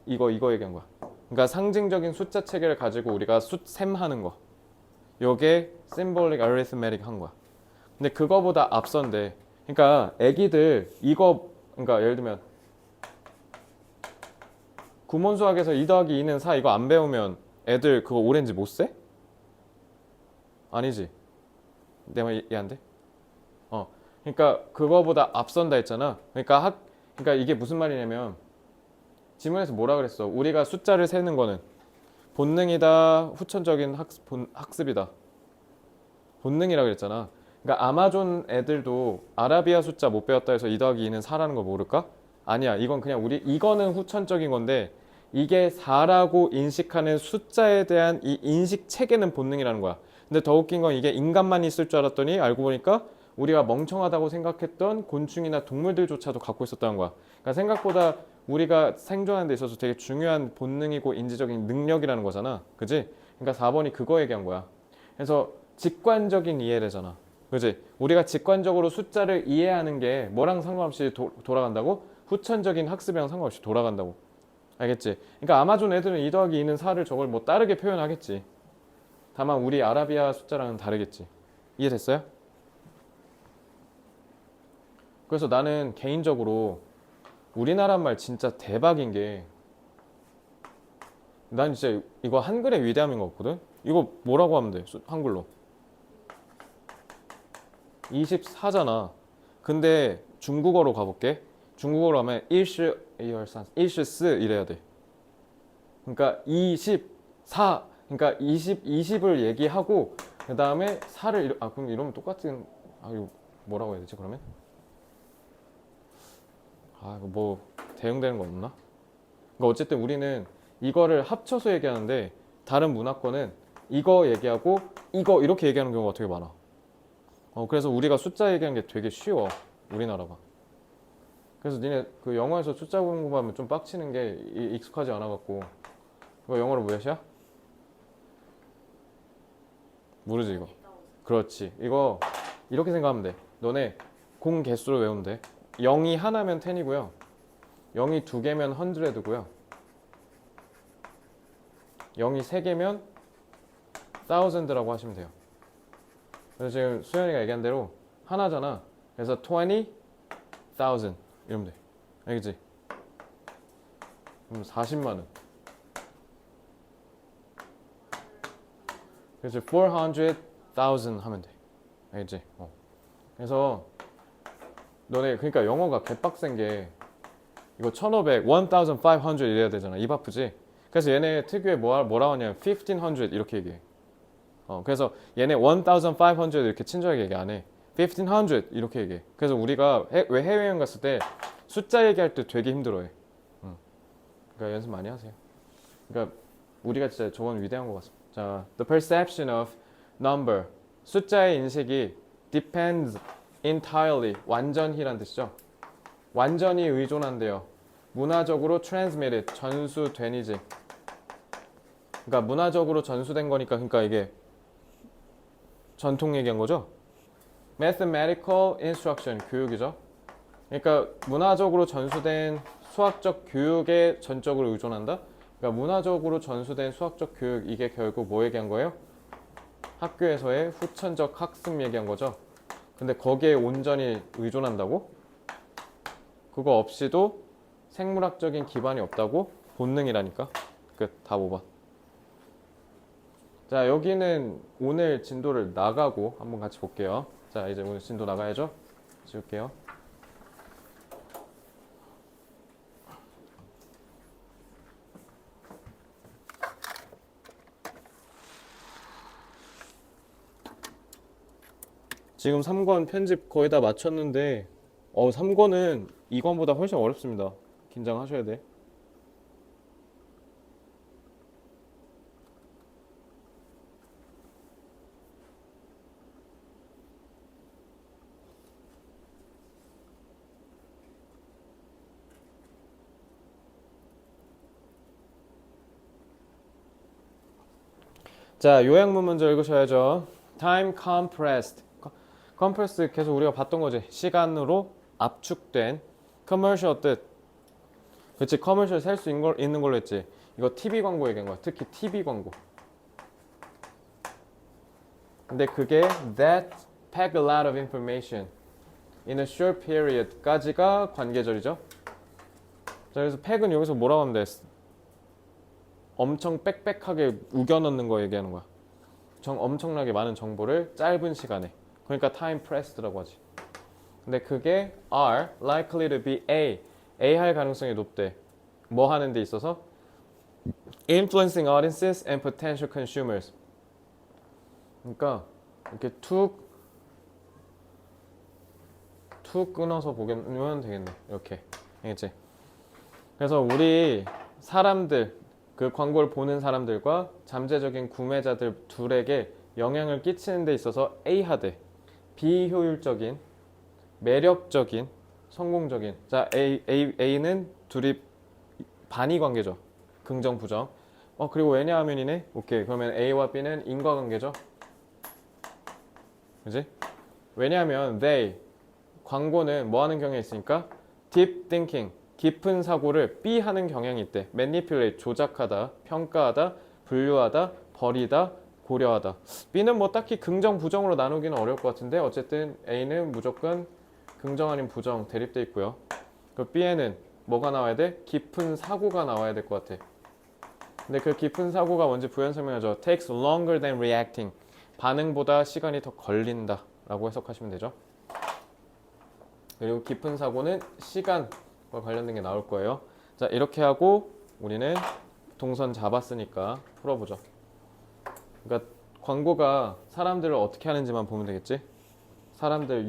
이거 얘기한 거야. 그러니까 상징적인 숫자 체계를 가지고 우리가 셈하는 거. 요게 symbolic arithmetic 한 거야. 근데 그거보다 앞선데. 그러니까 애기들 이거 그러니까 예를 들면 구몬 수학에서 2 더하기 2는 4 이거 안 배우면 애들 그거 오렌지 못 세? 아니지. 내 말 이해 안 돼? 그러니까 그거보다 앞선다 했잖아. 그러니까 이게 무슨 말이냐면 지문에서 뭐라 그랬어? 우리가 숫자를 세는 거는 본능이다, 후천적인 학습이다. 본능이라 그랬잖아. 그러니까 아마존 애들도 아라비아 숫자 못 배웠다 해서 2 더하기 2는 4라는 걸 모를까? 아니야. 이건 그냥 이거는 후천적인 건데 이게 4라고 인식하는 숫자에 대한 이 인식 체계는 본능이라는 거야. 근데 더 웃긴 건 이게 인간만 있을 줄 알았더니 알고 보니까 우리가 멍청하다고 생각했던 곤충이나 동물들조차도 갖고 있었다는 거야. 그러니까 생각보다 우리가 생존하는 데 있어서 되게 중요한 본능이고 인지적인 능력이라는 거잖아. 그지? 그러니까 4번이 그거 얘기한 거야. 그래서 직관적인 이해래잖아. 그지? 우리가 직관적으로 숫자를 이해하는 게 뭐랑 상관없이 돌아간다고? 후천적인 학습이랑 상관없이 돌아간다고. 알겠지? 그러니까 아마존 애들은 2 더하기 2는 4를 저걸 뭐 다르게 표현하겠지. 다만 우리 아라비아 숫자랑은 다르겠지. 이해됐어요? 그래서 나는 개인적으로 우리나라 말 진짜 대박인 게, 난 진짜 이거 한글의 위대함인 것 같거든? 이거 뭐라고 하면 돼? 한글로 24잖아. 근데 중국어로 가볼게. 중국어로 하면 1시 1시 이래야 돼. 그러니까 24, 그러니까 20을 얘기하고 그 다음에 4를 그럼 이러면 똑같은, 이거 뭐라고 해야 되지 그러면? 이거 뭐 대응되는 거 없나? 그러니까 어쨌든 우리는 이거를 합쳐서 얘기하는데 다른 문화권은 이거 얘기하고 이거 이렇게 얘기하는 경우가 되게 많아. 그래서 우리가 숫자 얘기하는 게 되게 쉬워, 우리나라가. 그래서 니네 그 영어에서 숫자 공부하면 좀 빡치는 게 익숙하지 않아갖고. 이거 영어로 몇이야? 모르지 이거. 그렇지. 이거 이렇게 생각하면 돼. 너네 공 개수로 외우면 돼. 0이 하나면 10이고요. 0이 2개면 100고요. 0이 3개면 1000라고 하시면 돼요. 그래서 지금 수현이가 얘기한 대로 하나잖아. 그래서 20,000 이러면 돼. 알겠지? 그럼 40만 원. 그래서 400,000 하면 돼. 알겠지? 그래서 너네 그러니까 영어가 개빡센 게 이거 1500, 1500 이래야 되잖아. 입 아프지? 그래서 얘네 특유의 뭐라 하냐면 1500 이렇게 얘기해. 그래서 얘네 1500 이렇게 친절하게 얘기 안 해. 1500 이렇게 얘기해. 그래서 우리가 왜 해외여행 갔을 때 숫자 얘기할 때 되게 힘들어해. 그러니까 연습 많이 하세요. 그러니까 우리가 진짜 저건 위대한 것 같습니다. 자, the perception of number. 숫자의 인식이 depends entirely, 완전히란 뜻이죠. 완전히 의존한대요. 문화적으로 transmitted, 전수된이지. 그러니까 문화적으로 전수된 거니까, 그러니까 이게 전통 얘기한 거죠. mathematical instruction, 교육이죠. 그러니까 문화적으로 전수된 수학적 교육에 전적으로 의존한다. 그러니까 문화적으로 전수된 수학적 교육, 이게 결국 뭐 얘기한 거예요? 학교에서의 후천적 학습 얘기한 거죠. 근데 거기에 온전히 의존한다고? 그거 없이도 생물학적인 기반이 없다고? 본능이라니까. 끝. 다 5번. 자, 여기는 오늘 진도를 나가고 한번 같이 볼게요. 자, 이제 오늘 진도 나가야죠. 지울게요. 지금 3권 편집 거의 다 마쳤는데 3권은 2권보다 훨씬 어렵습니다. 긴장하셔야 돼. 자, 요약문 먼저 읽으셔야죠. Time compressed. compressed 계속 우리가 봤던 거지. 시간으로 압축된. commercial 뜻. 그치, commercial 셀 수 있는 걸로 했지. 이거 TV 광고 얘기한 거야. 특히 TV 광고. 근데 그게 that pack a lot of information in a short period까지가 관계절이죠. 자, 그래서 pack은 여기서 뭐라고 하면 돼? 엄청 빽빽하게 우겨넣는 거 얘기하는 거야. 엄청나게 많은 정보를 짧은 시간에. 그러니까 time pressed라고 하지. 근데 그게 are likely to be A 할 가능성이 높대. 뭐 하는 데 있어서? influencing audiences and potential consumers. 그러니까 이렇게 툭 끊어서 보면 되겠네. 이렇게. 알겠지? 그래서 우리 사람들, 그 광고를 보는 사람들과 잠재적인 구매자들 둘에게 영향을 끼치는 데 있어서 A하되 비효율적인, 매력적인, 성공적인. 자, A는 둘이 반의 관계죠. 긍정, 부정. 그리고 왜냐하면이네. 오케이. 그러면 A와 B는 인과관계죠. 그지? 왜냐하면 광고는 뭐 하는 경향이 있으니까 deep thinking, 깊은 사고를 B 하는 경향이 있대. manipulate, 조작하다, 평가하다, 분류하다, 버리다, 고려하다. B는 뭐 딱히 긍정, 부정으로 나누기는 어려울 것 같은데 어쨌든 A는 무조건 긍정 아닌 부정 대립돼 있고요. 그 B에는 뭐가 나와야 돼? 깊은 사고가 나와야 될 것 같아. 근데 그 깊은 사고가 뭔지 부연 설명하죠. takes longer than reacting. 반응보다 시간이 더 걸린다 라고 해석하시면 되죠. 그리고 깊은 사고는 시간과 관련된 게 나올 거예요. 자, 이렇게 하고 우리는 동선 잡았으니까 풀어보죠. 그러니까 광고가 사람들을 어떻게 하는지만 보면 되겠지. 사람들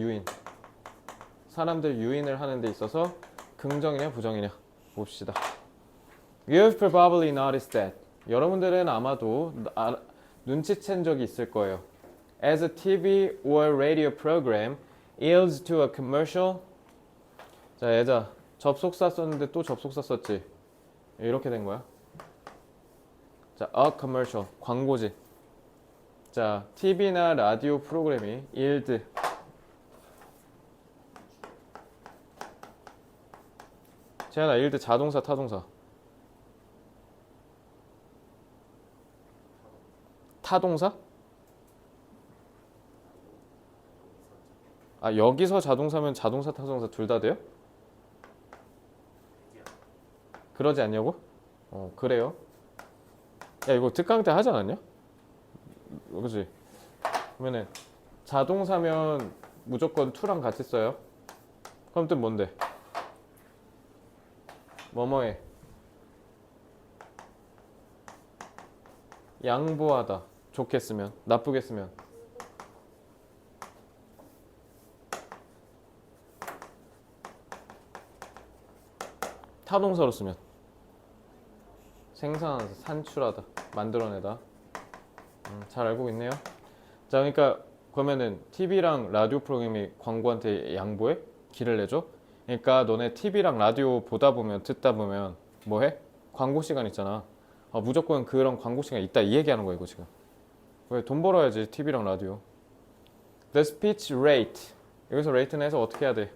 유인을 하는 데 있어서 긍정이냐 부정이냐 봅시다. You've probably noticed that. 여러분들은 아마도 눈치챈 적이 있을 거예요. As a TV or radio program yields to a commercial. 자, 얘자 접속사 썼는데 또 접속사 썼지. 이렇게 된 거야. 자, a commercial 광고지. 자, TV나 라디오 프로그램이 yield 재현아, yield 자동사 타동사? 타동사? 아, 여기서 자동사면 자동사 타동사 둘 다 돼요? 그러지 않냐고? 그래요. 야, 이거 특강 때 하지 않았냐? 그지? 그러면은 자동사면 무조건 to랑 같이 써요. 그럼 뜻 뭔데? 뭐뭐해. 양보하다. 좋게 쓰면, 나쁘게 쓰면. 타동사로 쓰면 생산하다, 산출하다, 만들어내다. 잘 알고 있네요. 자, 그러니까 그러면은 TV랑 라디오 프로그램이 광고한테 양보해? 길을 내줘? 그러니까 너네 TV랑 라디오 보다 보면 듣다 보면 뭐 해? 광고 시간 있잖아. 무조건 그런 광고 시간 있다 이 얘기하는 거야 이거 지금. 왜 돈 벌어야지 TV랑 라디오. The speech rate. 여기서 rate는 해서 어떻게 해야 돼?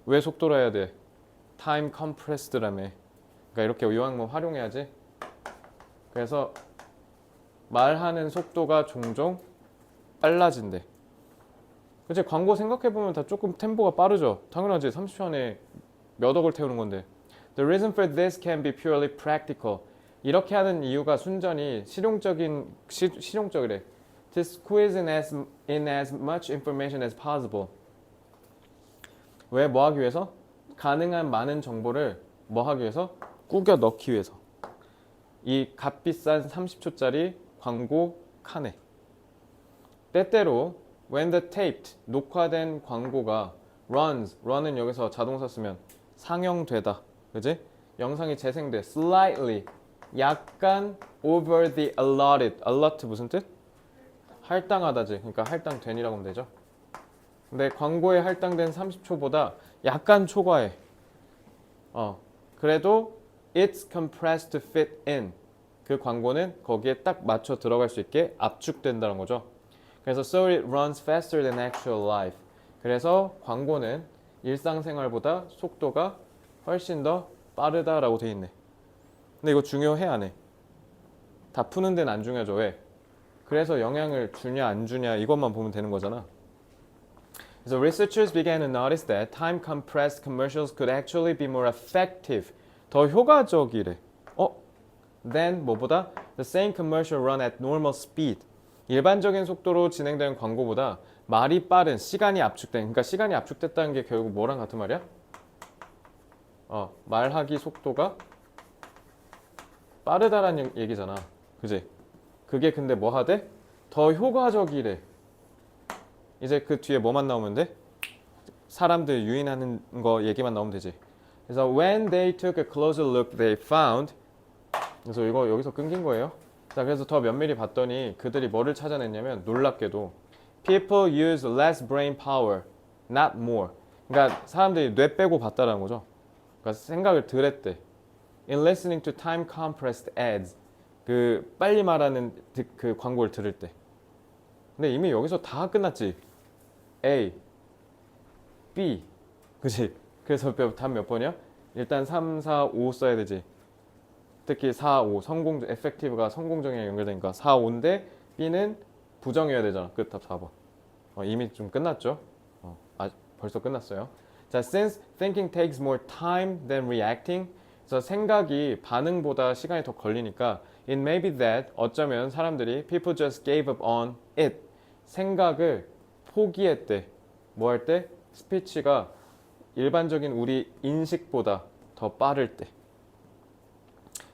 왜 속도로 해야 돼? time compressed라며. 그러니까 이렇게 요약문 활용해야지. 그래서 말하는 속도가 종종 빨라진대. 그치? 광고 생각해보면 다 조금 템포가 빠르죠. 당연하지. 30초 안에 몇 억을 태우는 건데. The reason for this can be purely practical. 이렇게 하는 이유가 순전히 실용적이래. To squeeze in as much information as possible. 왜? 뭐 하기 위해서? 가능한 많은 정보를 뭐 하기 위해서? 꾸겨 넣기 위해서. 이 값비싼 30초짜리 광고 칸에. 때때로 when the taped 녹화된 광고가 run은 여기서 자동사 쓰면 상영되다. 그지? 영상이 재생돼. slightly 약간 over the allotted. allot 무슨 뜻? 할당하다지. 그러니까 할당된이라고 하면 되죠. 근데 광고에 할당된 30초보다 약간 초과해. 그래도 it's compressed to fit in. 그 광고는 거기에 딱 맞춰 들어갈 수 있게 압축된다는 거죠. 그래서 so it runs faster than actual life. 그래서 광고는 일상생활보다 속도가 훨씬 더 빠르다라고 돼 있네. 근데 이거 중요해 안 해? 다 푸는 데는 안 중요하죠. 왜? 그래서 영향을 주냐 안 주냐 이것만 보면 되는 거잖아. So researchers began to notice that time compressed commercials could actually be more effective. 더 효과적이래. Then 뭐보다? The same commercial run at normal speed. 일반적인 속도로 진행되는 광고보다 말이 빠른, 시간이 압축된. 그러니까 시간이 압축됐다는 게 결국 뭐랑 같은 말이야? 말하기 속도가 빠르다라는 얘기잖아. 그지? 그게 근데 뭐 하대? 더 효과적이래. 이제 그 뒤에 뭐만 나오면 돼? 사람들 유인하는 거 얘기만 나오면 되지. 그래서 when they took a closer look, they found. 그래서 이거 여기서 끊긴 거예요. 자, 그래서 더 면밀히 봤더니 그들이 뭐를 찾아냈냐면 놀랍게도 people use less brain power, not more. 그러니까 사람들이 뇌 빼고 봤다라는 거죠. 그러니까 생각을 덜 했대. In listening to time compressed ads. 그 빨리 말하는 그 광고를 들을 때. 근데 이미 여기서 다 끝났지. A, B, 그치? 그래서 답 몇 번이야? 일단 3, 4, 5 써야 되지. 특히 4, 5 성공 effective가 성공적이랑 연결되니까 4, 5인데 B는 부정이어야 되잖아. 끝 답 4번. 이미 좀 끝났죠? 벌써 끝났어요. 자, since thinking takes more time than reacting, 그래서 생각이 반응보다 시간이 더 걸리니까 it may be that 어쩌면 사람들이 people just gave up on it. 생각을 포기했대. 뭐 할 때? 스피치가 일반적인 우리 인식보다 더 빠를 때.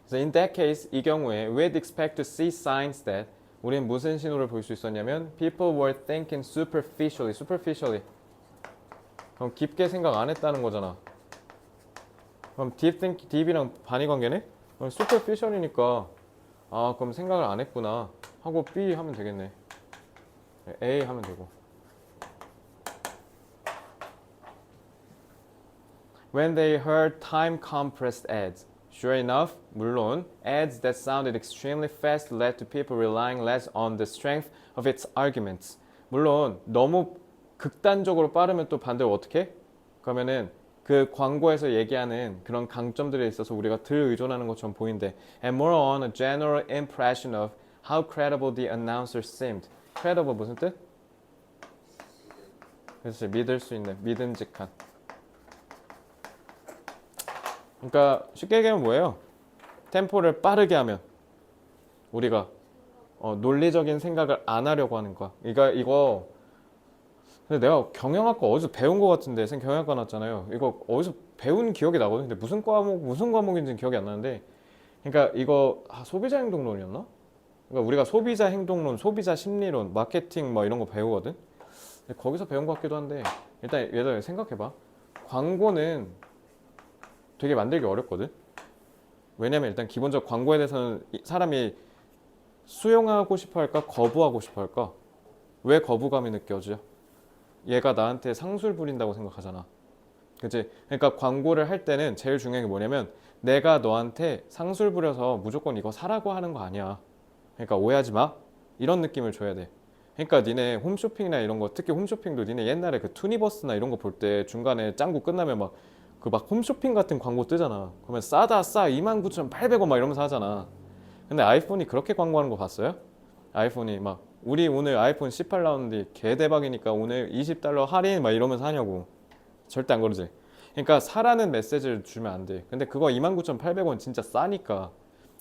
그래서 in that case, 이 경우에 we'd expect to see signs that 우린 무슨 신호를 볼 수 있었냐면 people were thinking superficially. 그럼 깊게 생각 안 했다는 거잖아. 그럼 deep이랑 반의 관계네? 그럼 superficial이니까 그럼 생각을 안 했구나 하고 B 하면 되겠네. A 하면 되고. When they heard time compressed ads, sure enough, 물론 ads that sounded extremely fast led to people relying less on the strength of its arguments. 물론 너무 극단적으로 빠르면 또 반대로 어떻게 해? 그러면은 그 광고에서 얘기하는 그런 강점들에 있어서 우리가 덜 의존하는 것처럼 보인대. And more on a general impression of how credible the announcer seemed. credible 무슨 뜻? 그렇지, 믿을 수 있는, 믿음직한. 그러니까 쉽게 얘기하면 뭐예요? 템포를 빠르게 하면 우리가 논리적인 생각을 안 하려고 하는 거야. 그러니까 이거 근데 내가 경영학과 어디서 배운 것 같은데, 선 경영학과 나왔잖아요. 이거 어디서 배운 기억이 나거든. 근데 무슨 과목인지는 기억이 안 나는데, 그러니까 이거 소비자 행동론이었나? 그러니까 우리가 소비자 행동론, 소비자 심리론, 마케팅 뭐 이런 거 배우거든. 근데 거기서 배운 것 같기도 한데, 일단 얘들 생각해봐. 광고는 되게 만들기 어렵거든. 왜냐면 일단 기본적 광고에 대해서는 사람이 수용하고 싶어 할까, 거부하고 싶어 할까? 왜 거부감이 느껴져? 얘가 나한테 상술 부린다고 생각하잖아. 그치? 그러니까 광고를 할 때는 제일 중요한 게 뭐냐면 내가 너한테 상술 부려서 무조건 이거 사라고 하는 거 아니야. 그러니까 오해하지 마. 이런 느낌을 줘야 돼. 그러니까 니네 홈쇼핑이나 이런 거, 특히 홈쇼핑도 니네 옛날에 그 투니버스나 이런 거 볼 때 중간에 짱구 끝나면 막 그 막 홈쇼핑 같은 광고 뜨잖아. 그러면 싸다 싸 29,800원 막 이러면서 하잖아. 근데 아이폰이 그렇게 광고하는 거 봤어요? 아이폰이 막 우리 오늘 아이폰 18 나오는데 개 대박이니까 오늘 $20 할인 막 이러면서 하냐고. 절대 안 그러지. 그러니까 사라는 메시지를 주면 안 돼. 근데 그거 29,800원 진짜 싸니까.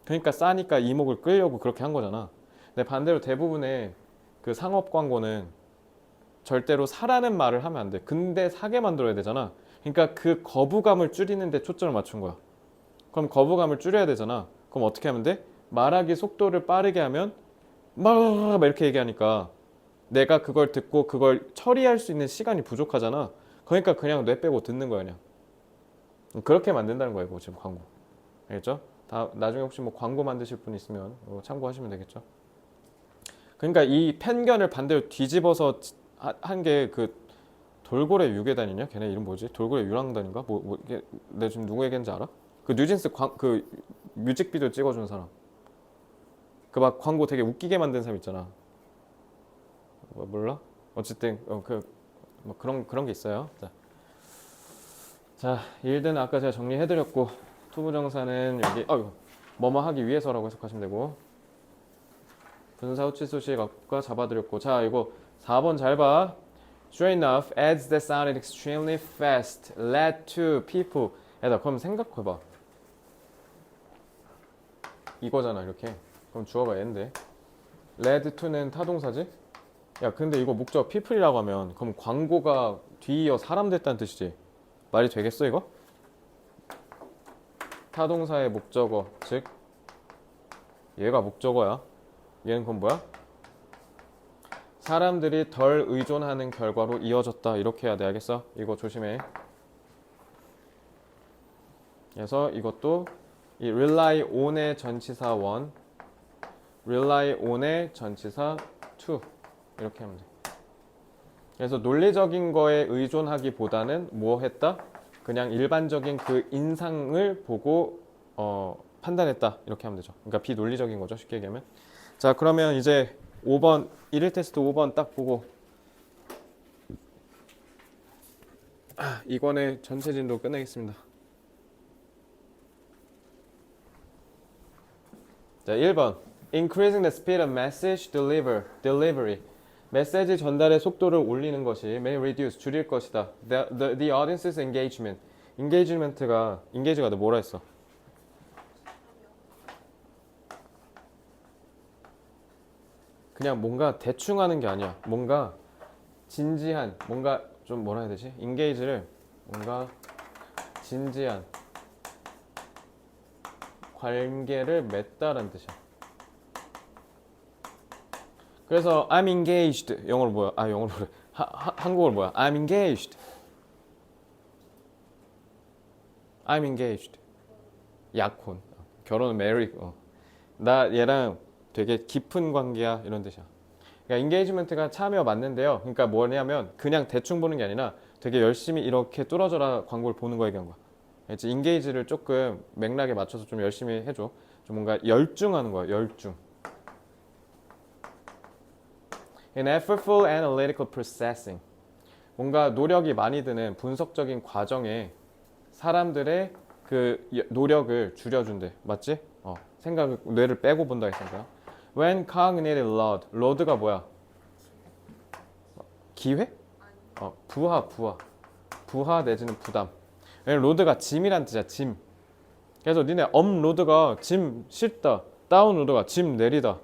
그러니까 싸니까 이목을 끌려고 그렇게 한 거잖아. 근데 반대로 대부분의 그 상업 광고는 절대로 사라는 말을 하면 안 돼. 근데 사게 만들어야 되잖아. 그러니까 그 거부감을 줄이는 데 초점을 맞춘 거야. 그럼 거부감을 줄여야 되잖아. 그럼 어떻게 하면 돼? 말하기 속도를 빠르게 하면 막 이렇게 얘기하니까 내가 그걸 듣고 그걸 처리할 수 있는 시간이 부족하잖아. 그러니까 그냥 뇌 빼고 듣는 거야, 그냥. 그렇게 만든다는 거예요, 이거 지금 광고. 알겠죠? 나중에 혹시 뭐 광고 만드실 분 있으면 참고하시면 되겠죠? 그러니까 이 편견을 반대로 뒤집어서 한 게 그 돌고래 유괴단이냐? 걔네 이름 뭐지? 돌고래 유랑단인가? 이게 내가 지금 누구 얘기하는지 알아? 그 뉴진스 그 뮤직비디오 찍어준 사람. 그 막 광고 되게 웃기게 만든 사람 있잖아. 몰라? 어쨌든 뭐 그런 게 있어요. 자, 일들은 아까 제가 정리해드렸고 투부정사는 여기 뭐뭐 하기 위해서라고 해석하시면 되고 분사 후치 수식어가 잡아드렸고 자 이거 4번 잘 봐. Sure enough, ads that sounded extremely fast led to people. 야나 그럼 생각해봐. 이거잖아 이렇게. 그럼 주어가 얘인데 led to는 타동사지? 야 근데 이거 목적 people이라고 하면 그럼 광고가 뒤이어 사람 됐다는 뜻이지. 말이 되겠어 이거? 타동사의 목적어 즉 얘가 목적어야. 얘는 그럼 뭐야? 사람들이 덜 의존하는 결과로 이어졌다 이렇게 해야 돼. 알겠어? 이거 조심해. 그래서 이것도 이 rely on의 전치사 one, rely on의 전치사 two 이렇게 하면 돼. 그래서 논리적인 거에 의존하기보다는 뭐 했다? 그냥 일반적인 그 인상을 보고 판단했다 이렇게 하면 되죠. 그러니까 비논리적인 거죠. 쉽게 얘기하면. 자 그러면 이제 5번 1일 테스트 5번 딱 보고 이권의 전체 진도 끝내겠습니다. 자, 1번. Increasing the speed of message delivery. 메시지 전달의 속도를 올리는 것이 may reduce 줄일 것이다. The audience's engagement. engage가 너 뭐라 했어? 그냥 뭔가 대충 하는 게 아니야. 뭔가 진지한, 뭔가 좀 뭐라 해야 되지? engage를 뭔가 진지한 관계를 맺다라는 뜻이야. 그래서 I'm engaged 영어로 뭐야? 영어로 그래. 한국어로 뭐야? I'm engaged. I'm engaged. 약혼. 결혼은 marry. 나 얘랑 되게 깊은 관계야 이런 뜻이야. 그러니까 engagement가 참여 맞는데요. 그러니까 뭐냐면 그냥 대충 보는 게 아니라 되게 열심히 이렇게 뚫어져라 광고를 보는 거 얘기한 거야. 알지? engage를 조금 맥락에 맞춰서 좀 열심히 해줘. 좀 뭔가 열중하는 거야. 열중. In effortful analytical processing. 뭔가 노력이 많이 드는 분석적인 과정에 사람들의 그 노력을 줄여준대. 맞지? 생각을 뇌를 빼고 본다 했으니까. When cognitive load가 뭐야? 기회? 부하 내지는 부담. 로드가 짐이란 뜻이야. 짐. 그래서 니네 업로드가 짐 싣다, 다운로드가 짐 내리다.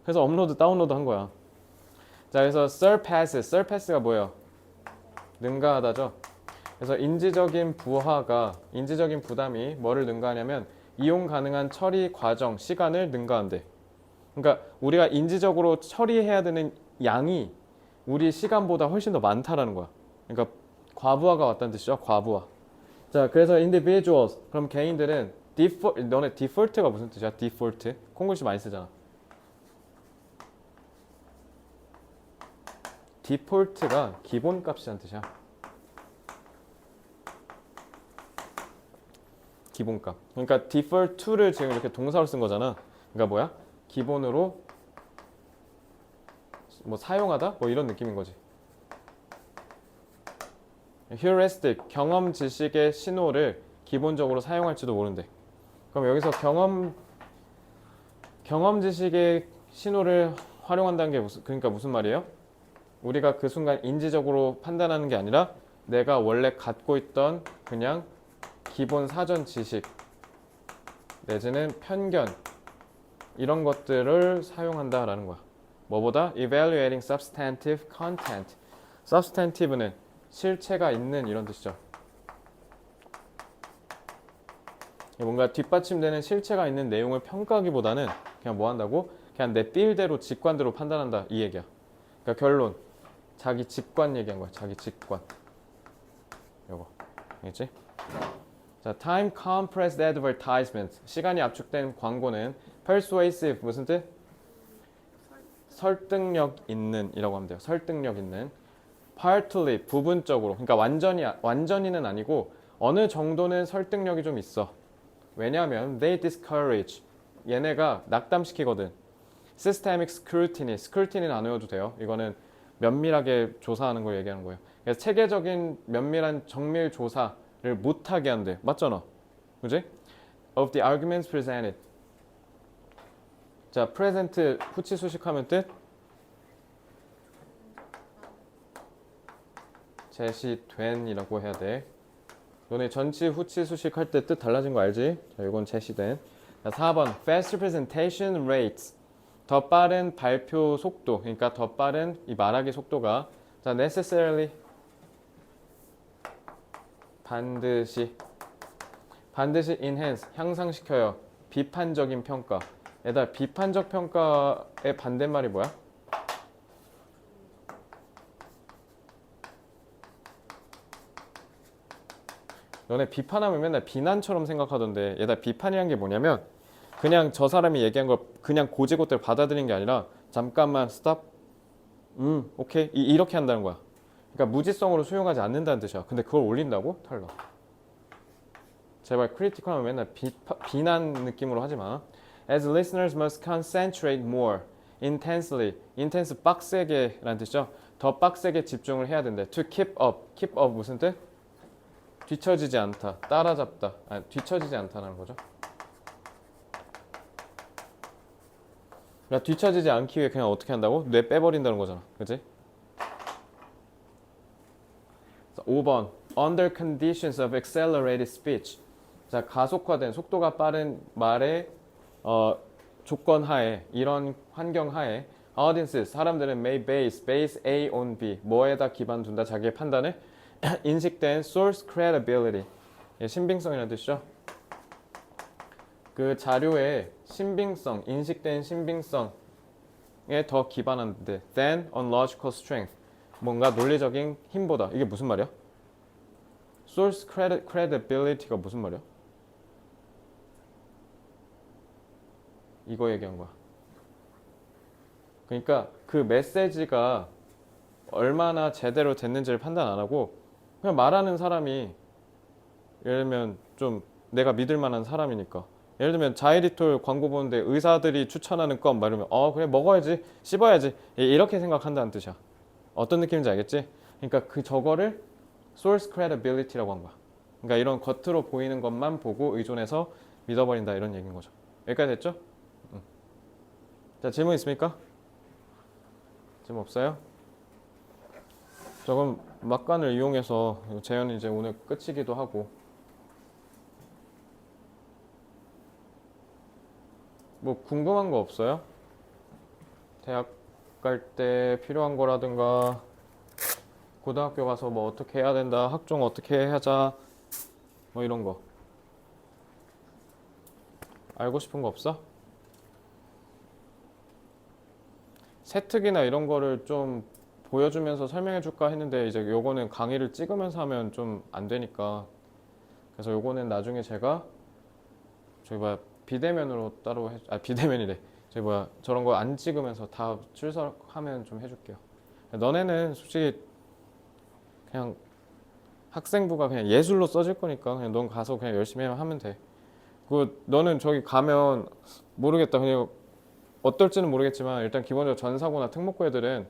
그래서 업로드 다운로드 한 거야. 자, 그래서 surpass가 뭐예요? 능가하다죠. 그래서 인지적인 부담이 뭐를 능가하냐면 이용 가능한 처리 과정, 시간을 능가한대. 그러니까 우리가 인지적으로 처리해야 되는 양이 우리 시간보다 훨씬 더 많다라는 거야. 그러니까 과부하가 왔다는 뜻이죠. 과부하. 자, 그래서 individuals, 그럼 개인들은 너네 default가 무슨 뜻이야? default? 콩글씨 많이 쓰잖아. default가 기본값이란 뜻이야. 기본값. 그러니까 default to를 지금 이렇게 동사로 쓴 거잖아. 그러니까 뭐야? 기본으로 뭐 사용하다? 뭐 이런 느낌인 거지. heuristic, 경험 지식의 신호를 기본적으로 사용할지도 모른대. 그럼 여기서 경험 지식의 신호를 활용한다는 게 그러니까 무슨 말이에요? 우리가 그 순간 인지적으로 판단하는 게 아니라 내가 원래 갖고 있던 그냥 기본 사전 지식 내지는 편견 이런 것들을 사용한다라는 거야. 뭐보다? Evaluating substantive content. substantive는 실체가 있는 이런 뜻이죠. 뭔가 뒷받침되는 실체가 있는 내용을 평가하기보다는 그냥 뭐 한다고? 그냥 내 필대로 직관대로 판단한다 이 얘기야. 그러니까 결론. 자기 직관 얘기한 거야. 자기 직관. 요거. 알겠지? 자, time compressed advertisement. 시간이 압축된 광고는 persuasive 무슨 뜻? 설득력 있는 이라고 하면 돼요. 설득력 있는. partly 부분적으로. 그러니까 완전히는 아니고 어느 정도는 설득력이 좀 있어. 왜냐하면 they discourage. 얘네가 낙담시키거든. systemic scrutiny는 안 외워도 돼요. 이거는 면밀하게 조사하는 걸 얘기하는 거예요. 그래서 체계적인 면밀한 정밀 조사를 못하게 한대. 맞잖아. 그지? Of the arguments presented. 자, present 후치 수식하면 뜻? 제시된이라고 해야 돼. 너네 전치 후치 수식 할 때 뜻 달라진 거 알지? 자, 이건 제시된. 자, 4번 faster presentation rates. 더 빠른 발표 속도. 그러니까 더 빠른 이 말하기 속도가 자, necessarily 반드시 enhance 향상시켜요. 비판적인 평가. 얘들아, 비판적 평가의 반대말이 뭐야? 너네 비판하면 맨날 비난처럼 생각하던데 얘들아, 비판이란 게 뭐냐면 그냥 저 사람이 얘기한 걸 그냥 고지고대로 받아들이는 게 아니라 잠깐만 스탑 오케이 이렇게 한다는 거야. 그러니까 무지성으로 수용하지 않는다는 뜻이야. 근데 그걸 올린다고? 탈락. 제발 크리티컬하면 맨날 비난 느낌으로 하지 마. As listeners must concentrate more intensely. intense 빡세게 라는 뜻이죠. 더 빡세게 집중을 해야 된대. To keep up 무슨 뜻? 뒤처지지 않다, 따라잡다. 뒤처지지 않다는 거죠. 그러니까 뒤처지지 않기 위해 그냥 어떻게 한다고? 뇌 빼버린다는 거잖아. 그치? 5번. Under conditions of accelerated speech. 자, 가속화된 속도가 빠른 말의 조건 하에, 이런 환경 하에 audiences, 사람들은 may base A on B, 뭐에다 기반 둔다, 자기의 판단을 인식된 source credibility, 예, 신빙성이라는 뜻이죠. 그 자료의 신빙성, 인식된 신빙성에 더 기반하는데 than on logical strength, 뭔가 논리적인 힘보다. 이게 무슨 말이야? source credibility가 무슨 말이야? 이거 얘기한 거야. 그러니까 그 메시지가 얼마나 제대로 됐는지를 판단 안 하고 그냥 말하는 사람이, 예를 들면 좀 내가 믿을 만한 사람이니까, 예를 들면 자이리톨 광고 보는데 의사들이 추천하는 껌 말하면 그래 먹어야지, 씹어야지, 이렇게 생각한다는 뜻이야. 어떤 느낌인지 알겠지? 그러니까 그 저거를 source credibility라고 한 거야. 그러니까 이런 겉으로 보이는 것만 보고 의존해서 믿어버린다, 이런 얘기인 거죠. 여기까지 됐죠? 자, 질문 있습니까? 질문 없어요? 조금 막간을 이용해서 재현이 이제 오늘 끝이기도 하고, 뭐 궁금한 거 없어요? 대학 갈 때 필요한 거라든가, 고등학교 가서 뭐 어떻게 해야 된다, 학종 어떻게 하자, 뭐 이런 거 알고 싶은 거 없어? 세특이나 이런 거를 좀 보여주면서 설명해 줄까 했는데 이제 요거는 강의를 찍으면서 하면 좀 안 되니까, 그래서 요거는 나중에 제가 저기 뭐야 비대면으로 따로 비대면이래. 저기 뭐야 저런 거 안 찍으면서 다 출석하면 좀 해줄게요. 너네는 솔직히 그냥 학생부가 그냥 예술로 써질 거니까 그냥 넌 가서 그냥 열심히 하면 돼. 그 너는 저기 가면 모르겠다. 그냥 어떨지는 모르겠지만 일단 기본적으로 전사고나 특목고 애들은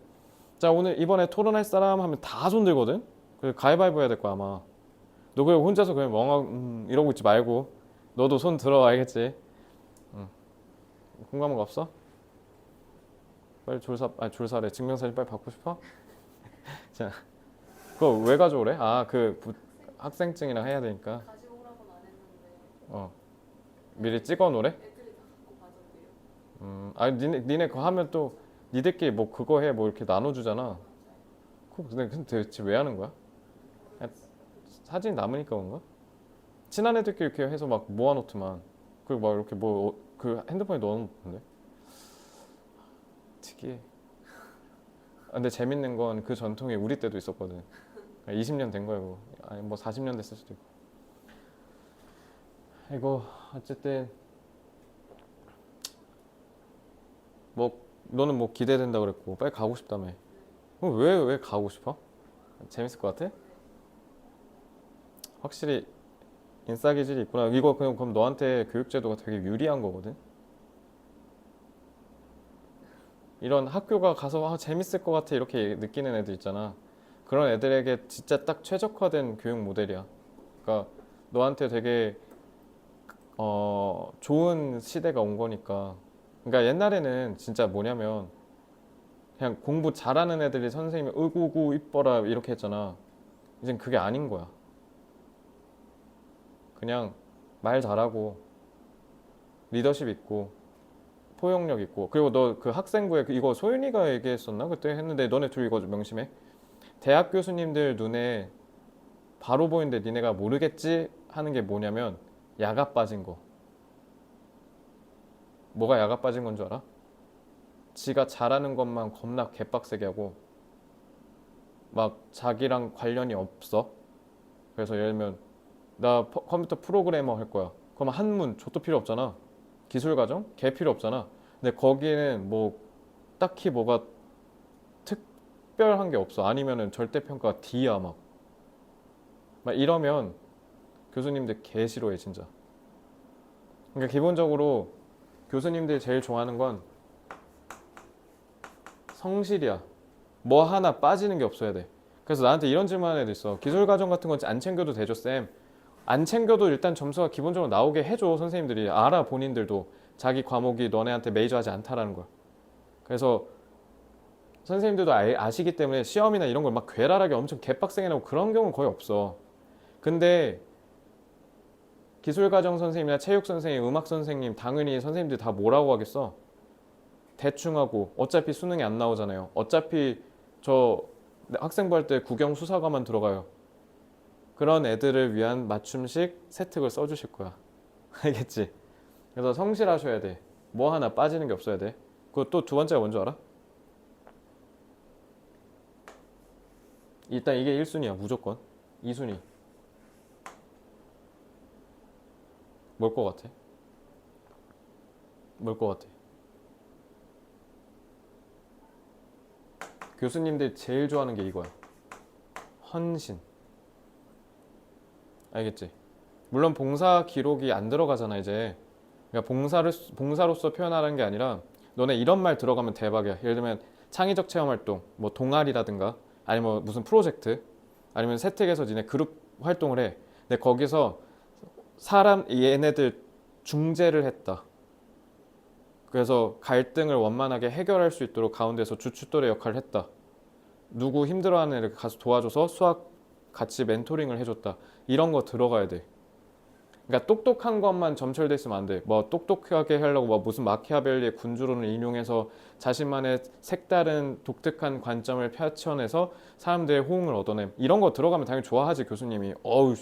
자 오늘 이번에 토론할 사람 하면 다 손 들거든. 그 가위바위보 해야 될 거야 아마. 너 그냥 혼자서 그냥 멍하고 이러고 있지 말고 너도 손 들어, 알겠지? 궁금한 거 없어? 빨리 졸사래. 증명사진 빨리 받고 싶어? 자, 그거 왜 가져오래? 학생증이랑 해야 되니까. 가지고 오라고는 안 했는데 미리 찍어 놓으래? 애들이 다 갖고 가던데요. 니네 그거 하면 또 니들끼리 뭐 그거 해 뭐 이렇게 나눠주잖아. 그거 근데 대체 왜 하는 거야? 그냥 사진 남으니까 그런가? 친한 애들끼리 이렇게 해서 막 모아놓더만. 그리고 막 이렇게 뭐 그 핸드폰에 넣어놓던데. 특이해. 근데 재밌는 건 그 전통이 우리 때도 있었거든. 20년 된 거야 그거. 아니 뭐 40년 됐을 수도 있고. 이거 어쨌든 뭐 너는 뭐 기대된다 그랬고 빨리 가고 싶다며. 그럼 왜 가고 싶어? 재밌을 것 같아? 확실히 인싸 기질이 있구나. 이거 그럼 너한테 교육제도가 되게 유리한 거거든. 이런 학교가 가서 재밌을 것 같아 이렇게 느끼는 애들 있잖아. 그런 애들에게 진짜 딱 최적화된 교육 모델이야. 그러니까 너한테 되게 좋은 시대가 온 거니까. 그러니까 옛날에는 진짜 뭐냐면 그냥 공부 잘하는 애들이 선생님이 으구구 이뻐라 이렇게 했잖아. 이젠 그게 아닌 거야. 그냥 말 잘하고 리더십 있고 포용력 있고. 그리고 너 그 학생부에 이거 소윤이가 얘기했었나? 그때 했는데 너네 둘 이거 좀 명심해. 대학 교수님들 눈에 바로 보이는데 니네가 모르겠지 하는 게 뭐냐면 야가 빠진 거. 뭐가 야가 빠진 건 줄 알아? 지가 잘하는 것만 겁나 개빡세게 하고 막 자기랑 관련이 없어. 그래서 예를 들면 나 컴퓨터 프로그래머 할 거야. 그럼 한문 족도 필요 없잖아. 기술 과정 개 필요 없잖아. 근데 거기는 뭐 딱히 뭐가 특별한 게 없어. 아니면은 절대평가 D야 막 이러면 교수님들 개 싫어해 진짜. 그러니까 기본적으로 교수님들이 제일 좋아하는 건 성실이야. 뭐 하나 빠지는 게 없어야 돼. 그러니까 그래서 나한테 이런 질문하는 애도 있어. 기술 과정 같은 건 안 챙겨도 되죠, 쌤? 안 챙겨도 일단 점수가 기본적으로 나오게 해줘. 선생님들이 알아. 본인들도 자기 과목이 너네한테 메이저하지 않다라는 걸. 그래서 선생님들도 아시기 때문에 시험이나 이런 걸 막 괴랄하게 엄청 개빡세게 나고 그런 경우는 거의 없어. 근데 기술과정 선생님이나 체육 선생님, 음악 선생님 당연히 선생님들 다 뭐라고 하겠어? 대충 하고 어차피 수능이 안 나오잖아요. 어차피 저 학생부 할 때 국영 수사과만 들어가요. 그런 애들을 위한 맞춤식 세특을 써주실 거야. 알겠지? 그래서 성실하셔야 돼. 뭐 하나 빠지는 게 없어야 돼. 그리고 또 두 번째가 뭔지 알아? 일단 이게 1순위야 무조건. 2순위 뭘 것 같아? 뭘 것 같아? 교수님들 제일 좋아하는 게 이거야. 헌신. 알겠지? 물론 봉사 기록이 안 들어가잖아 이제. 그러니까 봉사로서 표현하라는 게 아니라 너네 이런 말 들어가면 대박이야. 예를 들면 창의적 체험 활동, 뭐 동아리라든가 아니면 뭐 무슨 프로젝트 아니면 세택에서 니네 그룹 활동을 해. 근데 거기서 사람 얘네들 중재를 했다. 그래서 갈등을 원만하게 해결할 수 있도록 가운데서 주춧돌의 역할을 했다. 누구 힘들어하는 애를 가서 도와줘서 수학 같이 멘토링을 해줬다. 이런 거 들어가야 돼. 그러니까 똑똑한 것만 점철돼 있으면 안 돼. 뭐 똑똑하게 하려고 뭐 무슨 마키아벨리의 군주론을 인용해서 자신만의 색다른 독특한 관점을 펼쳐내서 사람들의 호응을 얻어냄. 이런 거 들어가면 당연히 좋아하지 교수님이. 어우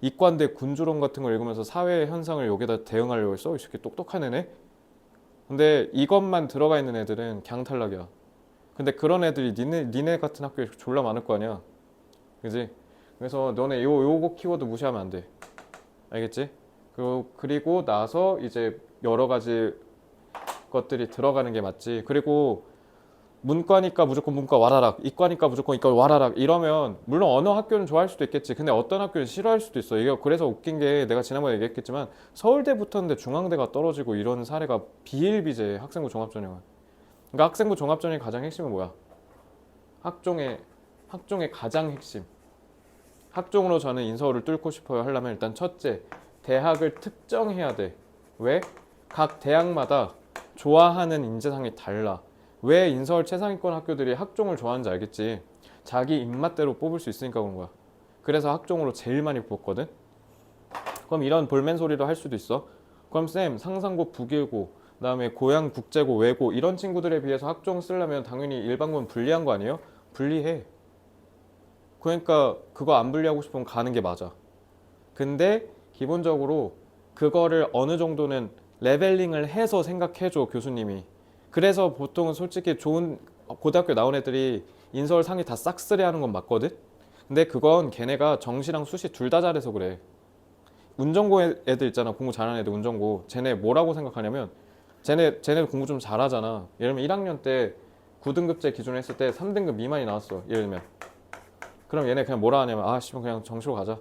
이과인데 군주론 같은 걸 읽으면서 사회 현상을 여기다 대응하려고 했어. 이 새끼 똑똑한 애네. 근데 이것만 들어가 있는 애들은 그냥 탈락이야. 근데 그런 애들이 니네 같은 학교에 졸라 많을 거 아니야. 그지? 그래서 너네 요거 키워드 무시하면 안 돼. 알겠지? 그리고 나서 이제 여러 가지 것들이 들어가는 게 맞지. 그리고 문과니까 무조건 문과 와라락, 이과니까 무조건 이과 와라락 이러면 물론 어느 학교는 좋아할 수도 있겠지. 근데 어떤 학교는 싫어할 수도 있어. 이게 그래서 웃긴 게 내가 지난번에 얘기했겠지만 서울대 붙었는데 중앙대가 떨어지고 이런 사례가 비일비재해. 학생부 종합전형은. 그러니까 학생부 종합전형의 가장 핵심은 뭐야? 학종의 가장 핵심. 학종으로 저는 인서울을 뚫고 싶어요 하려면 일단 첫째, 대학을 특정해야 돼. 왜? 각 대학마다 좋아하는 인재상이 달라. 왜 인서울 최상위권 학교들이 학종을 좋아하는지 알겠지? 자기 입맛대로 뽑을 수 있으니까 그런 거야. 그래서 학종으로 제일 많이 뽑거든? 그럼 이런 볼멘 소리를 할 수도 있어. 그럼 쌤, 상상고, 북일고, 그다음에 고양, 국제고, 외고 이런 친구들에 비해서 학종 쓰려면 당연히 일반고는 불리한 거 아니에요? 불리해. 그러니까 그거 안 분리하고 싶으면 가는 게 맞아. 근데 기본적으로 그거를 어느 정도는 레벨링을 해서 생각해줘 교수님이. 그래서 보통은 솔직히 좋은 고등학교 나온 애들이 인서울 상위 다 싹쓸이 하는 건 맞거든? 근데 그건 걔네가 정시랑 수시 둘 다 잘해서 그래. 운전고 애들 있잖아. 공부 잘하는 애들 운전고. 쟤네 뭐라고 생각하냐면 쟤네 공부 좀 잘하잖아. 예를 들면 1학년 때 9등급제 기준으로 했을 때 3등급 미만이 나왔어. 예를 들면. 그럼 얘네 그냥 뭐라 하냐면 아 씨발 그냥 정시로 가자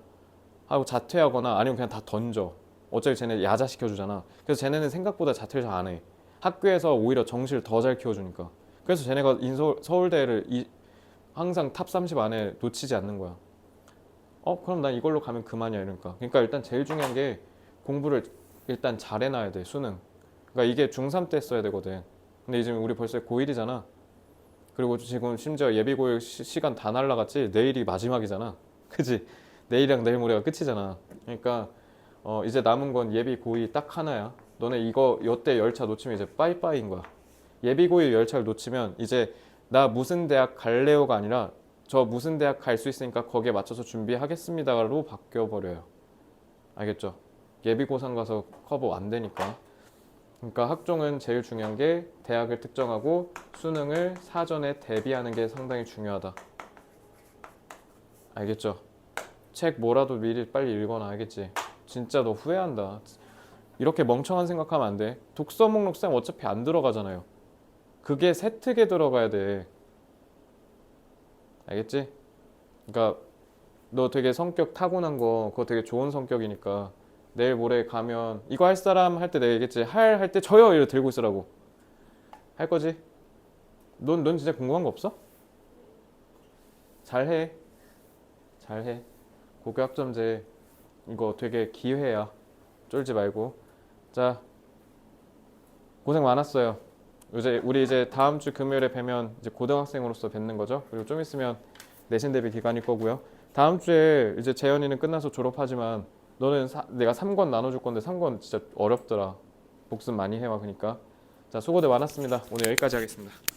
하고 자퇴하거나 아니면 그냥 다 던져. 어차피 쟤네 야자 시켜주잖아. 그래서 쟤네는 생각보다 자퇴를 잘 안 해. 학교에서 오히려 정시를 더 잘 키워주니까. 그래서 쟤네가 서울대를 항상 탑 30 안에 놓치지 않는 거야. 그럼 난 이걸로 가면 그만이야 이러니까. 그러니까 일단 제일 중요한 게 공부를 일단 잘 해놔야 돼. 수능. 그러니까 이게 중3 때 써야 되거든. 근데 이제 우리 벌써 고1이잖아. 그리고 지금 심지어 예비고일 시간 다 날라갔지. 내일이 마지막이잖아. 그지? 내일이랑 내일 모레가 끝이잖아. 그러니까 이제 남은 건 예비 고2 딱 하나야. 너네 이때 열차 놓치면 이제 빠이빠이인 거야. 예비 고2 열차를 놓치면 이제 나 무슨 대학 갈래요가 아니라 저 무슨 대학 갈 수 있으니까 거기에 맞춰서 준비하겠습니다로 바뀌어버려요. 알겠죠? 예비 고3 가서 커버 안 되니까. 그러니까 학종은 제일 중요한 게 대학을 특정하고 수능을 사전에 대비하는 게 상당히 중요하다. 알겠죠? 책 뭐라도 미리 빨리 읽어놔. 알겠지? 진짜 너 후회한다. 이렇게 멍청한 생각하면 안 돼. 독서 목록 쌤 어차피 안 들어가잖아요. 그게 세특에 들어가야 돼. 알겠지? 그러니까 너 되게 성격 타고난 거 그거 되게 좋은 성격이니까 내일 모레 가면 이거 할 사람 할 때 내가 얘기했지. 할 때 저요 이러 들고 있으라고. 할 거지? 넌 진짜 궁금한 거 없어? 잘해. 잘해. 고교 학점제 이거 되게 기회야. 쫄지 말고. 자, 고생 많았어요. 우리 이제 다음 주 금요일에 뵈면 이제 고등학생으로서 뵙는 거죠. 그리고 좀 있으면 내신 대비 기간일 거고요. 다음 주에 이제 재현이는 끝나서 졸업하지만 너는 내가 3권 나눠줄 건데 3권 진짜 어렵더라. 복습 많이 해와 그러니까. 자, 수고들 많았습니다. 오늘 여기까지 하겠습니다.